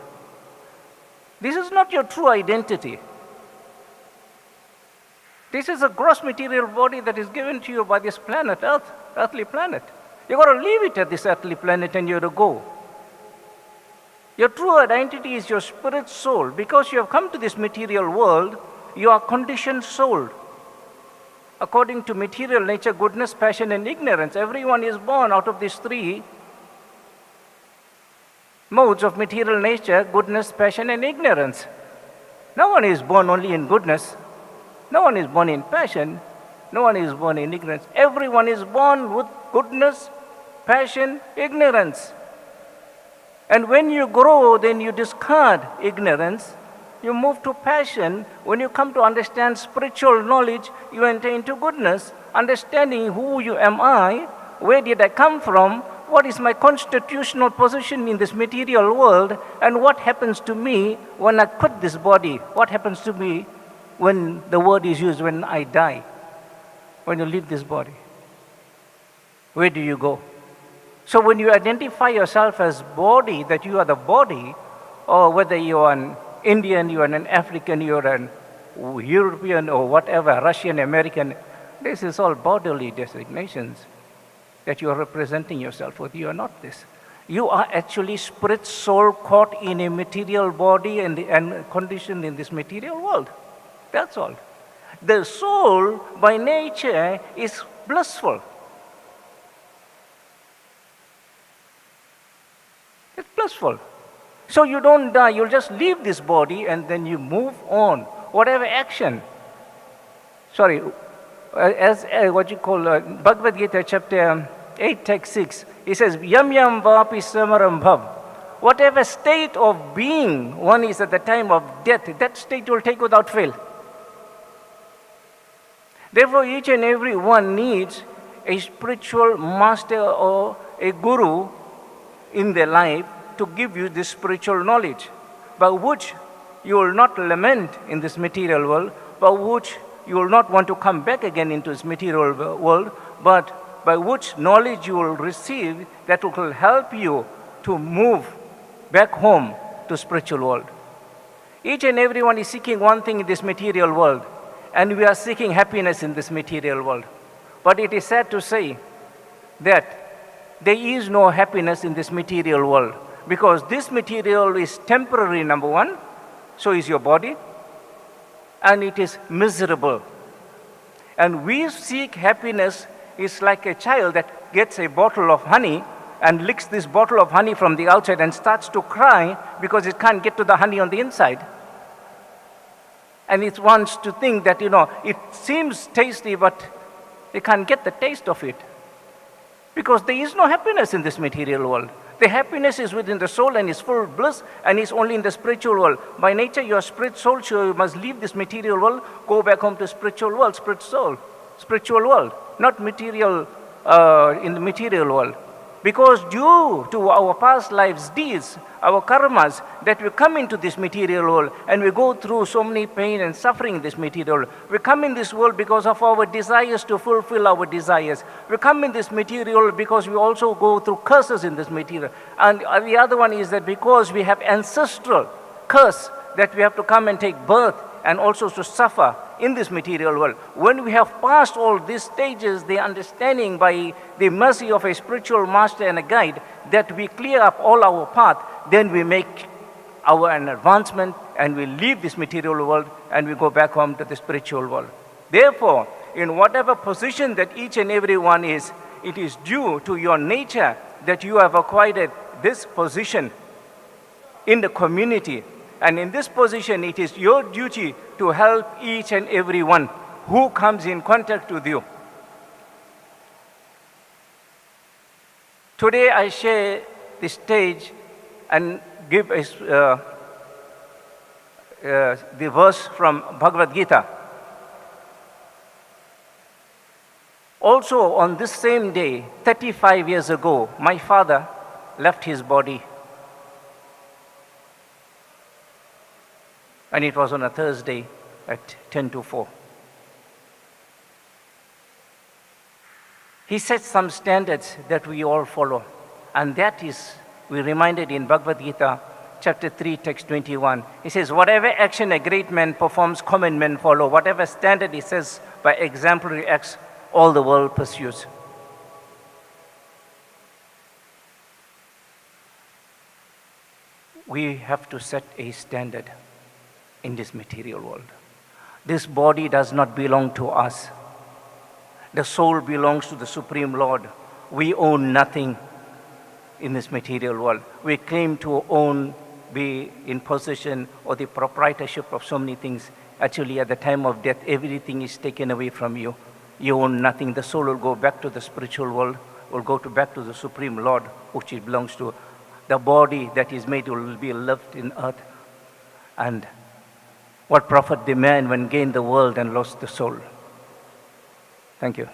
This is not your true identity. This is a gross material body that is given to you by this planet, Earth, earthly planet. You've got to leave it at this earthly planet and you're to go. Your true identity is your spirit soul. Because you have come to this material world, you are conditioned soul. According to material nature, goodness, passion, and ignorance. Everyone is born out of these three modes of material nature: goodness, passion, and ignorance. No one is born only in goodness. No one is born in passion. No one is born in ignorance. Everyone is born with goodness, passion, ignorance. And when you grow, then you discard ignorance You move to passion. When you come to understand spiritual knowledge, you enter into goodness, understanding who you am I, where did I come from, what is my constitutional position in this material world, and what happens to me when I quit this body? What happens to me when the word is used, when I die, when you leave this body? Where do you go? So when you identify yourself as body, that you are the body, or whether you are an Indian, you are an African, you are an European, or whatever, Russian, American, this is all bodily designations that you are representing yourself with. You are not this. You are actually spirit, soul, caught in a material body and conditioned in this material world. That's all. The soul, by nature, is blissful. It's blissful. So you don't die, you'll just leave this body and then you move on. Whatever action. Sorry, what you call Bhagavad Gita chapter 8 text 6, it says, Yam yam vapi samaram bhav. Whatever state of being one is at the time of death, that state will take without fail. Therefore, each and every one needs a spiritual master or a guru in their life to give you this spiritual knowledge, by which you will not lament in this material world, by which you will not want to come back again into this material world, but by which knowledge you will receive that will help you to move back home to spiritual world. Each and everyone is seeking one thing in this material world, and we are seeking happiness in this material world. But it is sad to say that there is no happiness in this material world, because this material is temporary, number one, so is your body, and it is miserable. And we seek happiness is like a child that gets a bottle of honey and licks this bottle of honey from the outside and starts to cry because it can't get to the honey on the inside. And it wants to think that, it seems tasty, but they can't get the taste of it. Because there is no happiness in this material world. The happiness is within the soul and is full of bliss and is only in the spiritual world. By nature, you are spirit soul, so you must leave this material world, go back home to spiritual world, spirit soul, spiritual world, not material in the material world. Because due to our past lives' deeds, our karmas, that we come into this material world and we go through so many pain and suffering in this material world. We come in this world because of our desires to fulfill our desires. We come in this material world because we also go through curses in this material. And the other one is that because we have ancestral curse that we have to come and take birth and also to suffer in this material world. When we have passed all these stages, the understanding by the mercy of a spiritual master and a guide that we clear up all our path, then we make an advancement and we leave this material world and we go back home to the spiritual world. Therefore, in whatever position that each and every one is, it is due to your nature that you have acquired this position in the community. And in this position, it is your duty to help each and every one who comes in contact with you. Today, I share the stage and give the verse from Bhagavad Gita. Also, on this same day, 35 years ago, my father left his body. And it was on a Thursday at 10 to 4. He set some standards that we all follow. And that is, we reminded in Bhagavad Gita, chapter 3, text 21. He says, whatever action a great man performs, common men follow. Whatever standard he says by exemplary acts, all the world pursues. We have to set a standard in this material world. This body does not belong to us. The soul belongs to the Supreme Lord. We own nothing in this material world. We claim to own, be in possession or the proprietorship of so many things. Actually, at the time of death, everything is taken away from you. You own nothing. The soul will go back to the spiritual world, will go back to the Supreme Lord, which it belongs to. The body that is made will be left in earth. And What profit the man when gained the world and lost the soul? Thank you.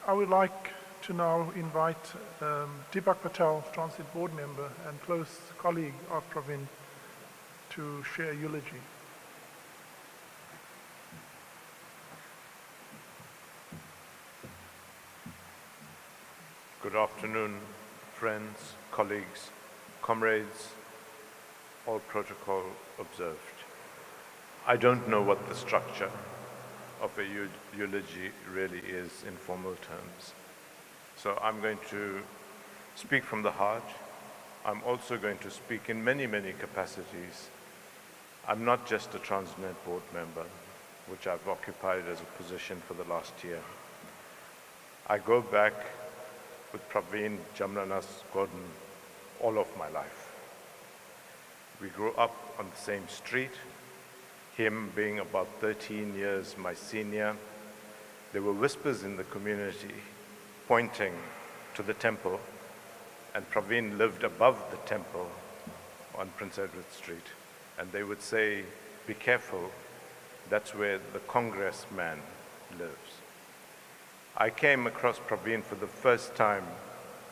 I would like to now invite Deepak Patel, Transit Board Member and close colleague of Pravin, to share eulogy. Good afternoon, friends, colleagues, comrades, all protocol observed. I don't know what the structure of a eulogy really is in formal terms. So I'm going to speak from the heart. I'm also going to speak in many, many capacities. I'm not just a Transnet board member, which I've occupied as a position for the last year. I go back with Pravin Gordhan all of my life. We grew up on the same street, him being about 13 years my senior. There were whispers in the community pointing to the temple, and Pravin lived above the temple on Prince Edward Street. And they would say, be careful, that's where the congressman lives. I came across Pravin for the first time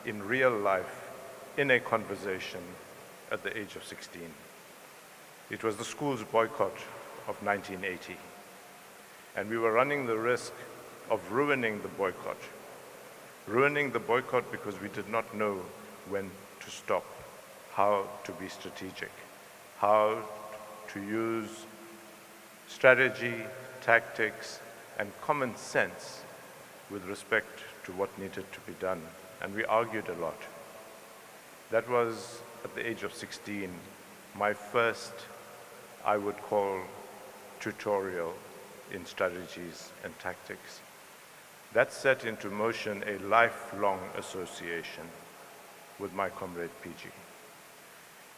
in real life, in a conversation at the age of 16. It was the school's boycott of 1980. And we were running the risk of ruining the boycott. Ruining the boycott because we did not know when to stop, how to be strategic, how to use strategy, tactics, and common sense with respect to what needed to be done. And we argued a lot. That was, at the age of 16, my first, I would call, tutorial in strategies and tactics. That set into motion a lifelong association with my comrade PG.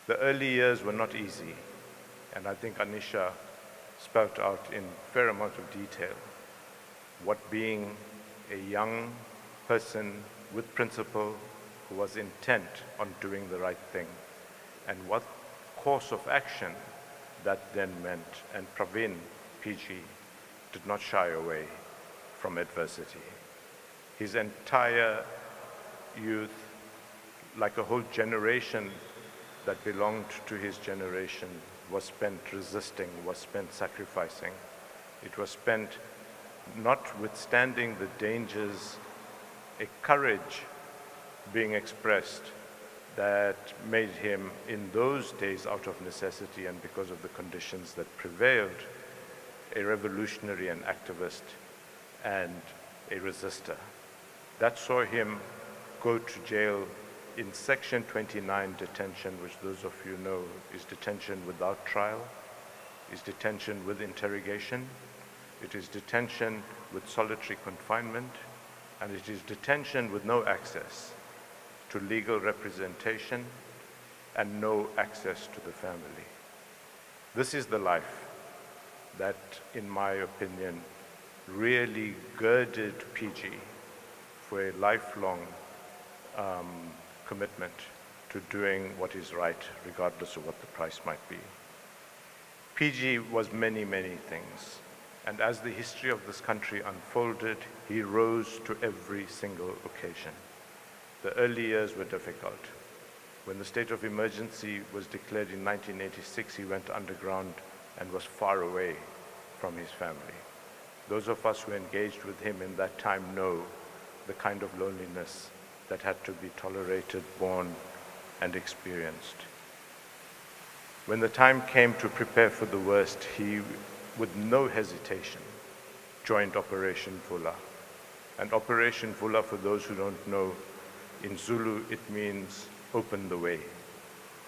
The early years were not easy, and I think Anisha spelt out in a fair amount of detail what being a young person with principle who was intent on doing the right thing, and what course of action that then meant. And Pravin, PG, did not shy away from adversity. His entire youth, like a whole generation that belonged to his generation, was spent resisting, was spent sacrificing. It was spent notwithstanding the dangers, a courage being expressed that made him, in those days, out of necessity and because of the conditions that prevailed, a revolutionary and activist and a resistor. That saw him go to jail in Section 29 detention, which those of you know is detention without trial, is detention with interrogation, it is detention with solitary confinement, and it is detention with no access to legal representation and no access to the family. This is the life that, in my opinion, really girded PG for a lifelong commitment to doing what is right, regardless of what the price might be. PG was many, many things. And as the history of this country unfolded, he rose to every single occasion. The early years were difficult. When the state of emergency was declared in 1986, he went underground and was far away from his family. Those of us who engaged with him in that time know the kind of loneliness that had to be tolerated, borne, and experienced. When the time came to prepare for the worst, he, with no hesitation, joined Operation Vula. And Operation Vula, for those who don't know, in Zulu it means open the way.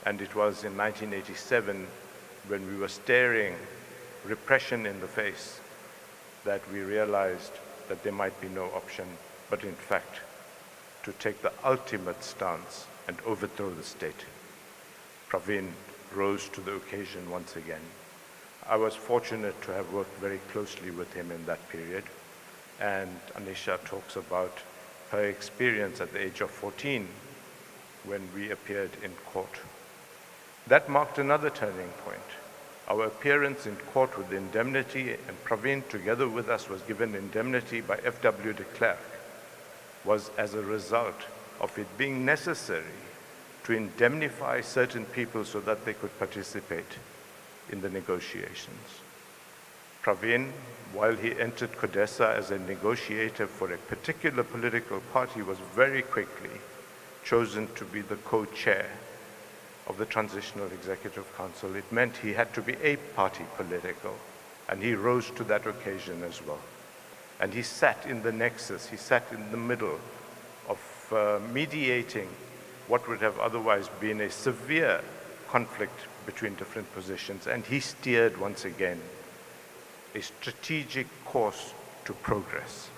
And it was in 1987, when we were staring repression in the face, that we realized that there might be no option, but in fact, to take the ultimate stance and overthrow the state. Pravin rose to the occasion once again. I was fortunate to have worked very closely with him in that period, and Anisha talks about her experience at the age of 14 when we appeared in court. That marked another turning point. Our appearance in court with indemnity, and Pravin, together with us, was given indemnity by F.W. de Klerk, was as a result of it being necessary to indemnify certain people so that they could participate in the negotiations. Pravin, while he entered CODESA as a negotiator for a particular political party, was very quickly chosen to be the co-chair of the Transitional Executive Council. It meant he had to be a party political, and he rose to that occasion as well. And he sat in the nexus, he sat in the middle of mediating what would have otherwise been a severe conflict between different positions, and he steered once again a strategic course to progress.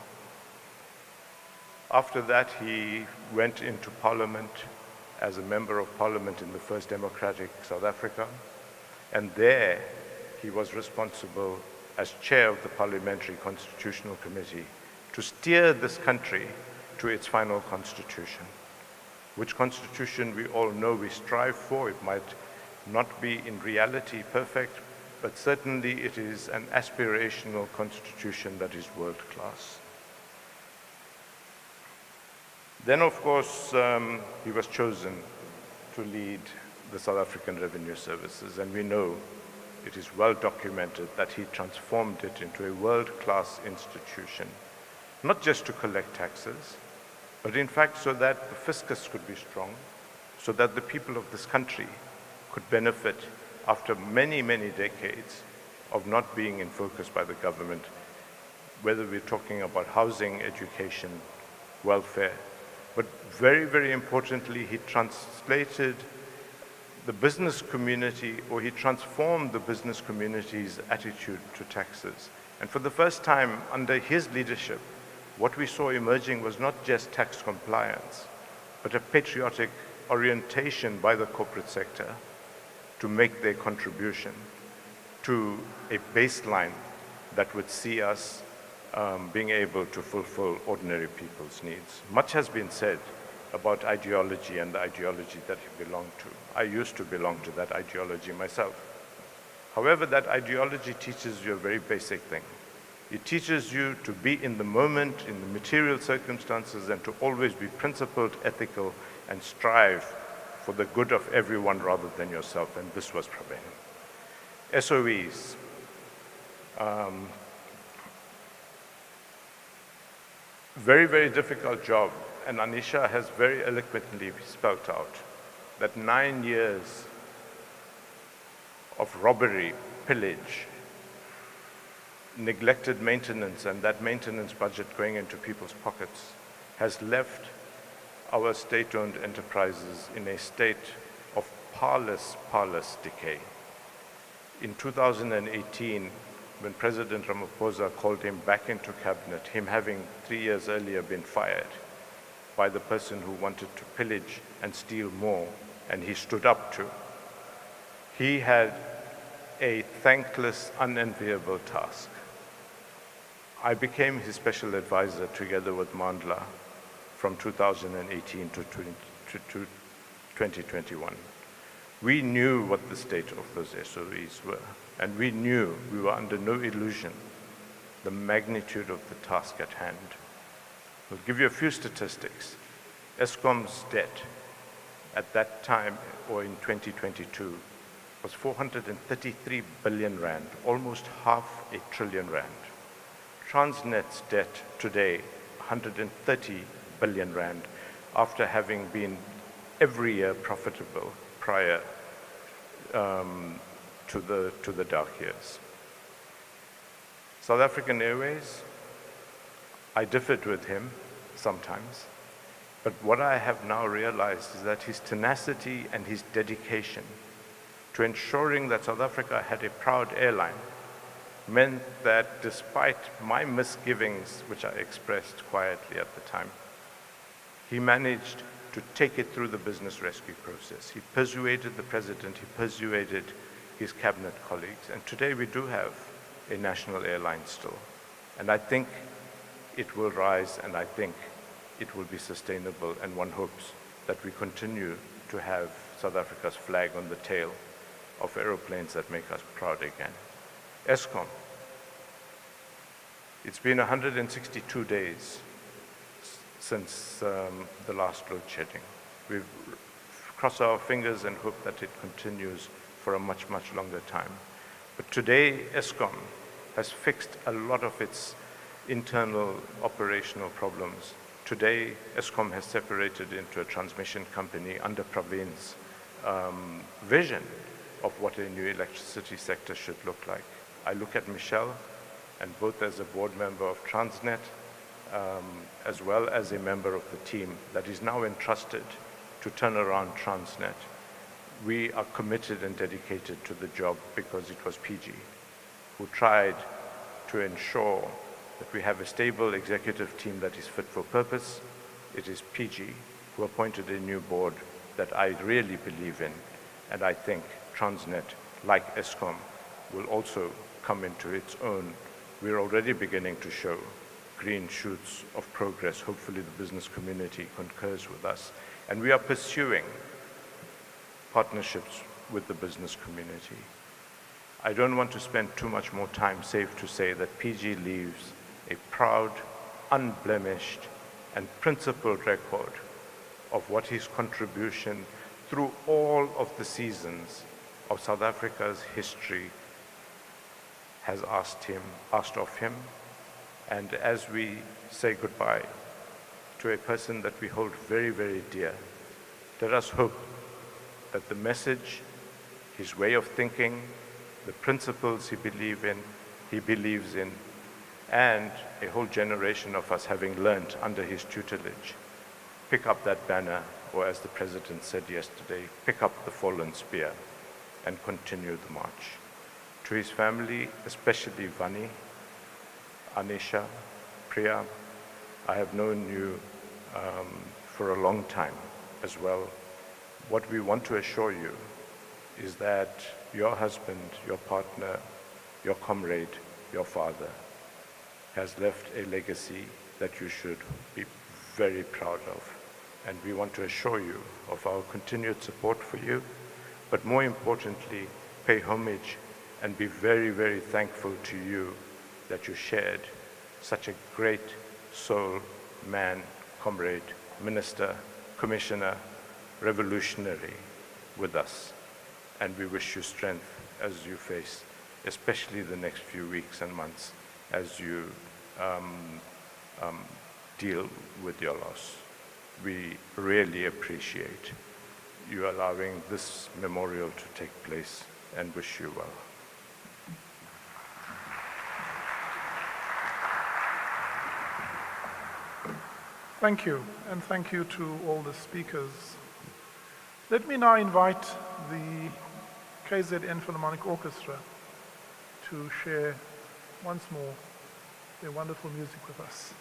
After that, he went into Parliament as a Member of Parliament in the first democratic South Africa, and there he was responsible as chair of the Parliamentary Constitutional Committee to steer this country to its final constitution, which constitution we all know we strive for. It might not be in reality perfect, but certainly it is an aspirational constitution that is world-class. Then, of course, he was chosen to lead the South African Revenue Services, and we know it is well documented that he transformed it into a world-class institution, not just to collect taxes, but in fact so that the fiscus could be strong, so that the people of this country could benefit after many, many decades of not being in focus by the government, whether we're talking about housing, education, welfare. But very, very importantly, he translated the business community, or he transformed the business community's attitude to taxes. And for the first time under his leadership, what we saw emerging was not just tax compliance, but a patriotic orientation by the corporate sector to make their contribution to a baseline that would see us being able to fulfill ordinary people's needs. Much has been said about ideology and the ideology that you belong to. I used to belong to that ideology myself. However, that ideology teaches you a very basic thing. It teaches you to be in the moment, in the material circumstances, and to always be principled, ethical, and strive for the good of everyone rather than yourself, and this was Pravin. SOEs. Very, very difficult job, and Anisha has very eloquently spelt out that 9 years of robbery, pillage, neglected maintenance, and that maintenance budget going into people's pockets has left our state-owned enterprises in a state of parlous decay. In 2018, when President Ramaphosa called him back into cabinet, him having 3 years earlier been fired by the person who wanted to pillage and steal more, and he stood up to, he had a thankless, unenviable task. I became his special advisor together with Mandla from 2018 to 2021. We knew what the state of those SOEs were, and we knew we were under no illusion the magnitude of the task at hand. I'll give you a few statistics. Eskom's debt at that time, or in 2022, was 433 billion rand, almost R500 billion. Transnet's debt today, 130 billion rand, after having been every year profitable prior to the dark years. South African Airways, I differed with him sometimes, but what I have now realized is that his tenacity and his dedication to ensuring that South Africa had a proud airline meant that despite my misgivings, which I expressed quietly at the time, he managed to take it through the business rescue process. He persuaded the president, he persuaded his cabinet colleagues, and today we do have a national airline still. And I think it will rise, and I think it will be sustainable, and one hopes that we continue to have South Africa's flag on the tail of aeroplanes that make us proud again. Eskom, it's been 162 days since the last load shedding. We've crossed our fingers and hope that it continues for a much, much longer time. But today, Eskom has fixed a lot of its internal operational problems. Today, Eskom has separated into a transmission company under Pravin's vision of what a new electricity sector should look like. I look at Michelle, and both as a board member of Transnet, as well as a member of the team that is now entrusted to turn around Transnet. We are committed and dedicated to the job because it was PG who tried to ensure that we have a stable executive team that is fit for purpose. It is PG who appointed a new board that I really believe in, and I think Transnet, like Eskom, will also come into its own. We're already beginning to show green shoots of progress. Hopefully the business community concurs with us. And we are pursuing partnerships with the business community. I don't want to spend too much more time, save to say that PG leaves a proud, unblemished, and principled record of what his contribution through all of the seasons of South Africa's history has asked of him. And as we say goodbye to a person that we hold very, very dear, let us hope that the message, his way of thinking, the principles he believes in, and a whole generation of us having learned under his tutelage, pick up that banner, or as the President said yesterday, pick up the fallen spear and continue the march. To his family, especially Vani, Anisha, Priya, I have known you for a long time as well. What we want to assure you is that your husband, your partner, your comrade, your father has left a legacy that you should be very proud of. And we want to assure you of our continued support for you, but more importantly, pay homage and be very, very thankful to you that you shared such a great soul, man, comrade, minister, commissioner, revolutionary with us. And we wish you strength as you face, especially the next few weeks and months as you deal with your loss. We really appreciate you allowing this memorial to take place and wish you well. Thank you, and thank you to all the speakers. Let me now invite the KZN Philharmonic Orchestra to share once more their wonderful music with us.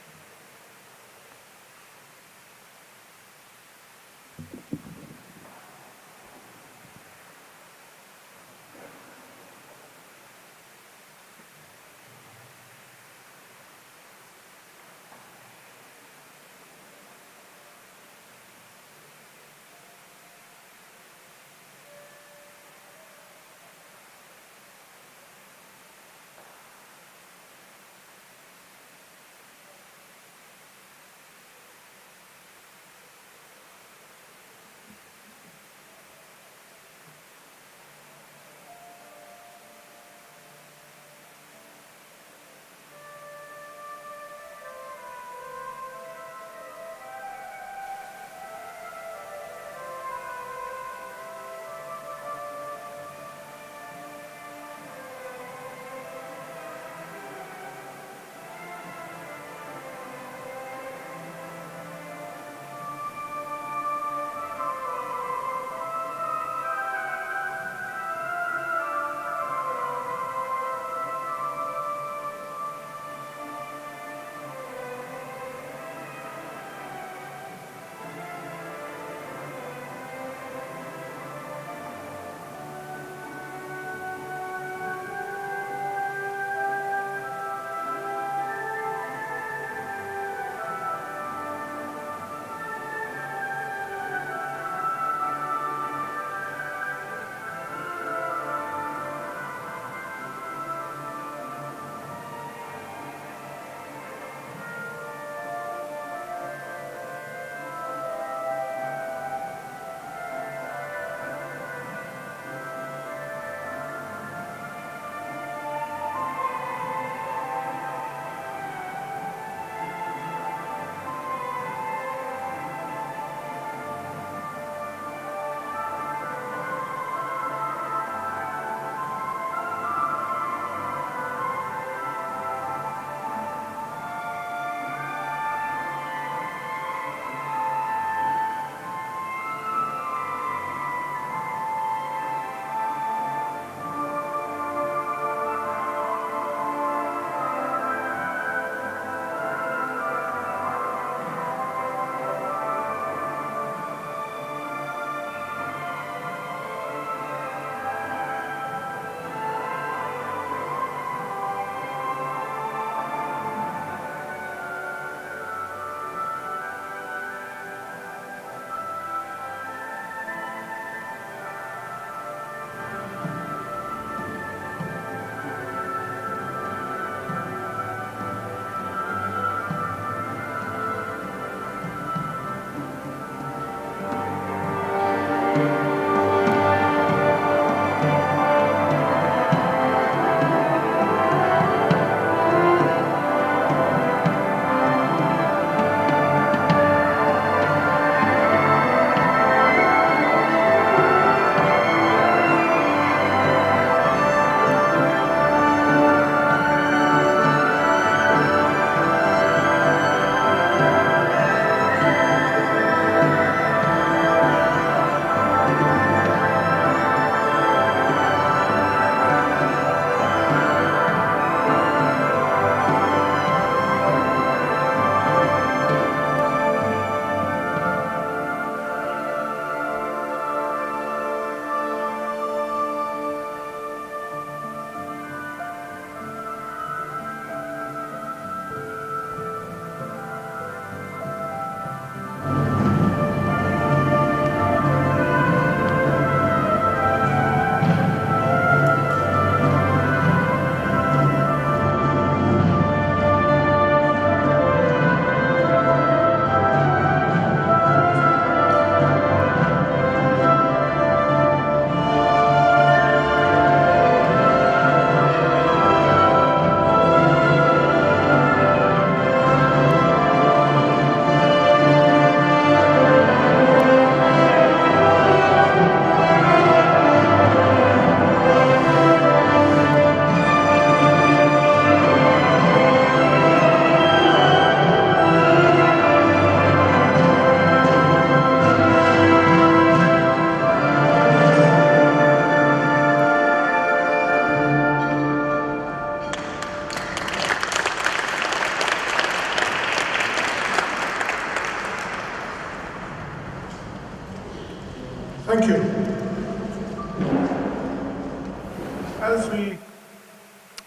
As we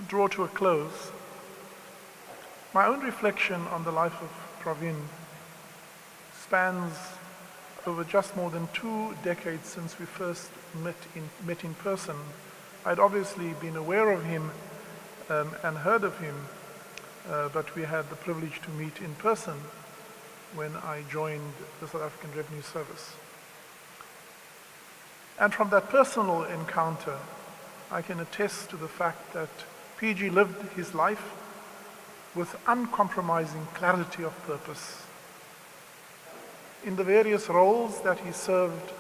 draw to a close, my own reflection on the life of Pravin spans over just more than 2 decades since we first met in person. I'd obviously been aware of him and heard of him, but we had the privilege to meet in person when I joined the South African Revenue Service. And from that personal encounter, I can attest to the fact that PG lived his life with uncompromising clarity of purpose. In the various roles that he served,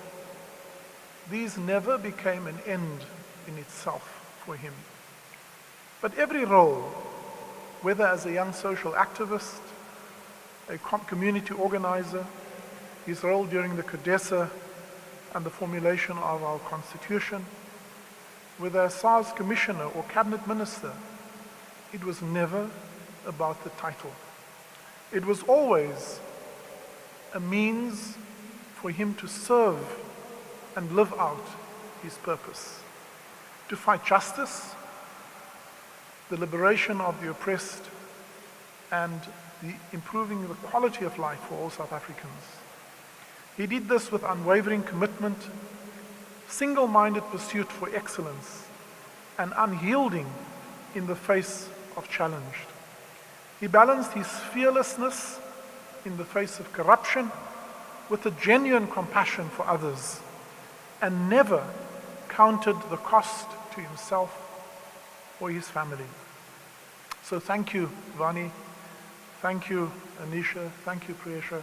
these never became an end in itself for him. But every role, whether as a young social activist, a community organizer, his role during the CODESA and the formulation of our constitution, whether as SARS commissioner or cabinet minister, it was never about the title. It was always a means for him to serve and live out his purpose, to fight justice, the liberation of the oppressed, and the improving the quality of life for all South Africans. He did this with unwavering commitment, single-minded pursuit for excellence, and unyielding in the face of challenge. He balanced his fearlessness in the face of corruption with a genuine compassion for others, and never counted the cost to himself or his family. So thank you, Vani. Thank you, Anisha. Thank you, Priyesha,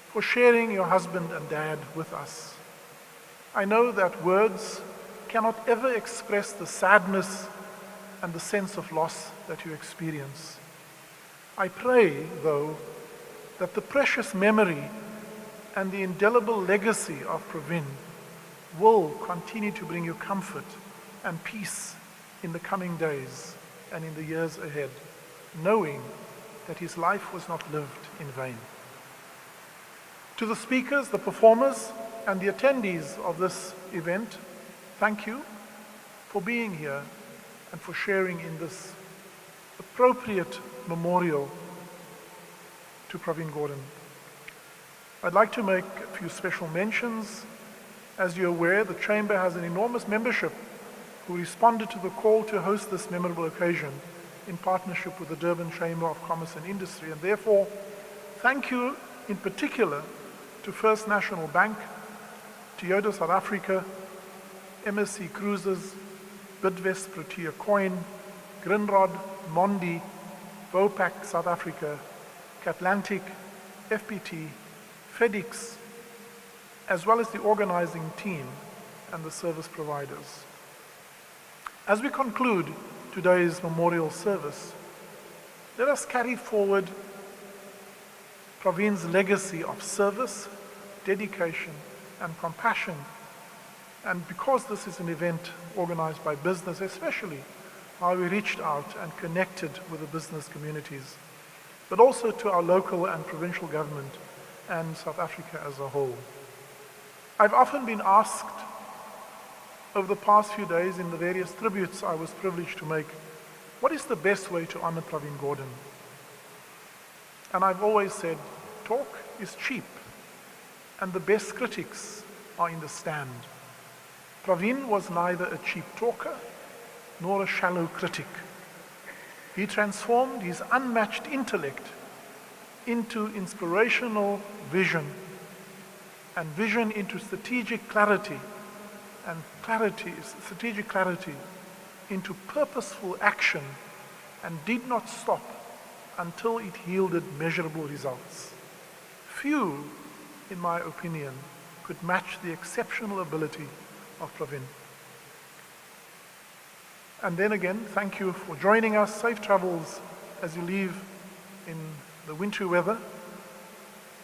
for sharing your husband and dad with us. I know that words cannot ever express the sadness and the sense of loss that you experience. I pray, though, that the precious memory and the indelible legacy of Pravin will continue to bring you comfort and peace in the coming days and in the years ahead, knowing that his life was not lived in vain. To the speakers, the performers, and the attendees of this event, thank you for being here and for sharing in this appropriate memorial to Pravin Gordhan. I'd like to make a few special mentions. As you're aware, the Chamber has an enormous membership who responded to the call to host this memorable occasion in partnership with the Durban Chamber of Commerce and Industry, and therefore, thank you in particular to First National Bank, Toyota South Africa, MSC Cruises, Bidvest Protea Coin, Grindrod, Mondi, Vopak South Africa, Catlantic, FPT, FedEx, as well as the organizing team and the service providers. As we conclude today's memorial service, let us carry forward Pravin's legacy of service, dedication, and compassion. And because this is an event organized by business, especially how we reached out and connected with the business communities, but also to our local and provincial government and South Africa as a whole. I've often been asked over the past few days in the various tributes I was privileged to make, what is the best way to honor Pravin Gordhan? And I've always said, talk is cheap, and the best critics are in the stand. Pravin was neither a cheap talker nor a shallow critic. He transformed his unmatched intellect into inspirational vision, and vision into strategic clarity, and strategic clarity into purposeful action, and did not stop until it yielded measurable results. Few, in my opinion, could match the exceptional ability of Pravin. And then again, thank you for joining us. Safe travels as you leave in the wintry weather.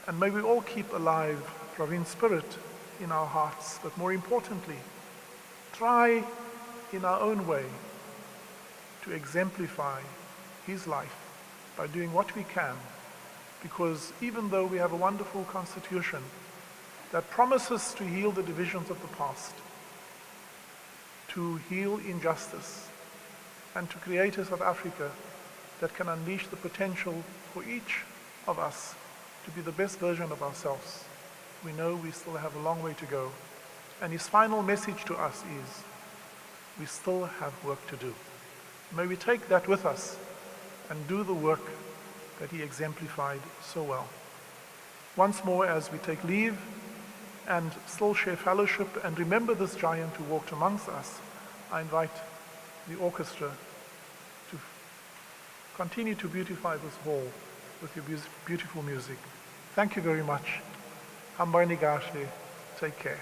And may we all keep alive Pravin's spirit in our hearts. But more importantly, try in our own way to exemplify his life by doing what we can. Because even though we have a wonderful constitution that promises to heal the divisions of the past, to heal injustice, and to create a South Africa that can unleash the potential for each of us to be the best version of ourselves. We know we still have a long way to go. And his final message to us is, we still have work to do. May we take that with us and do the work that he exemplified so well. Once more, as we take leave and still share fellowship and remember this giant who walked amongst us, I invite the orchestra to continue to beautify this hall with your beautiful music. Thank you very much. Hambani Gashe, take care.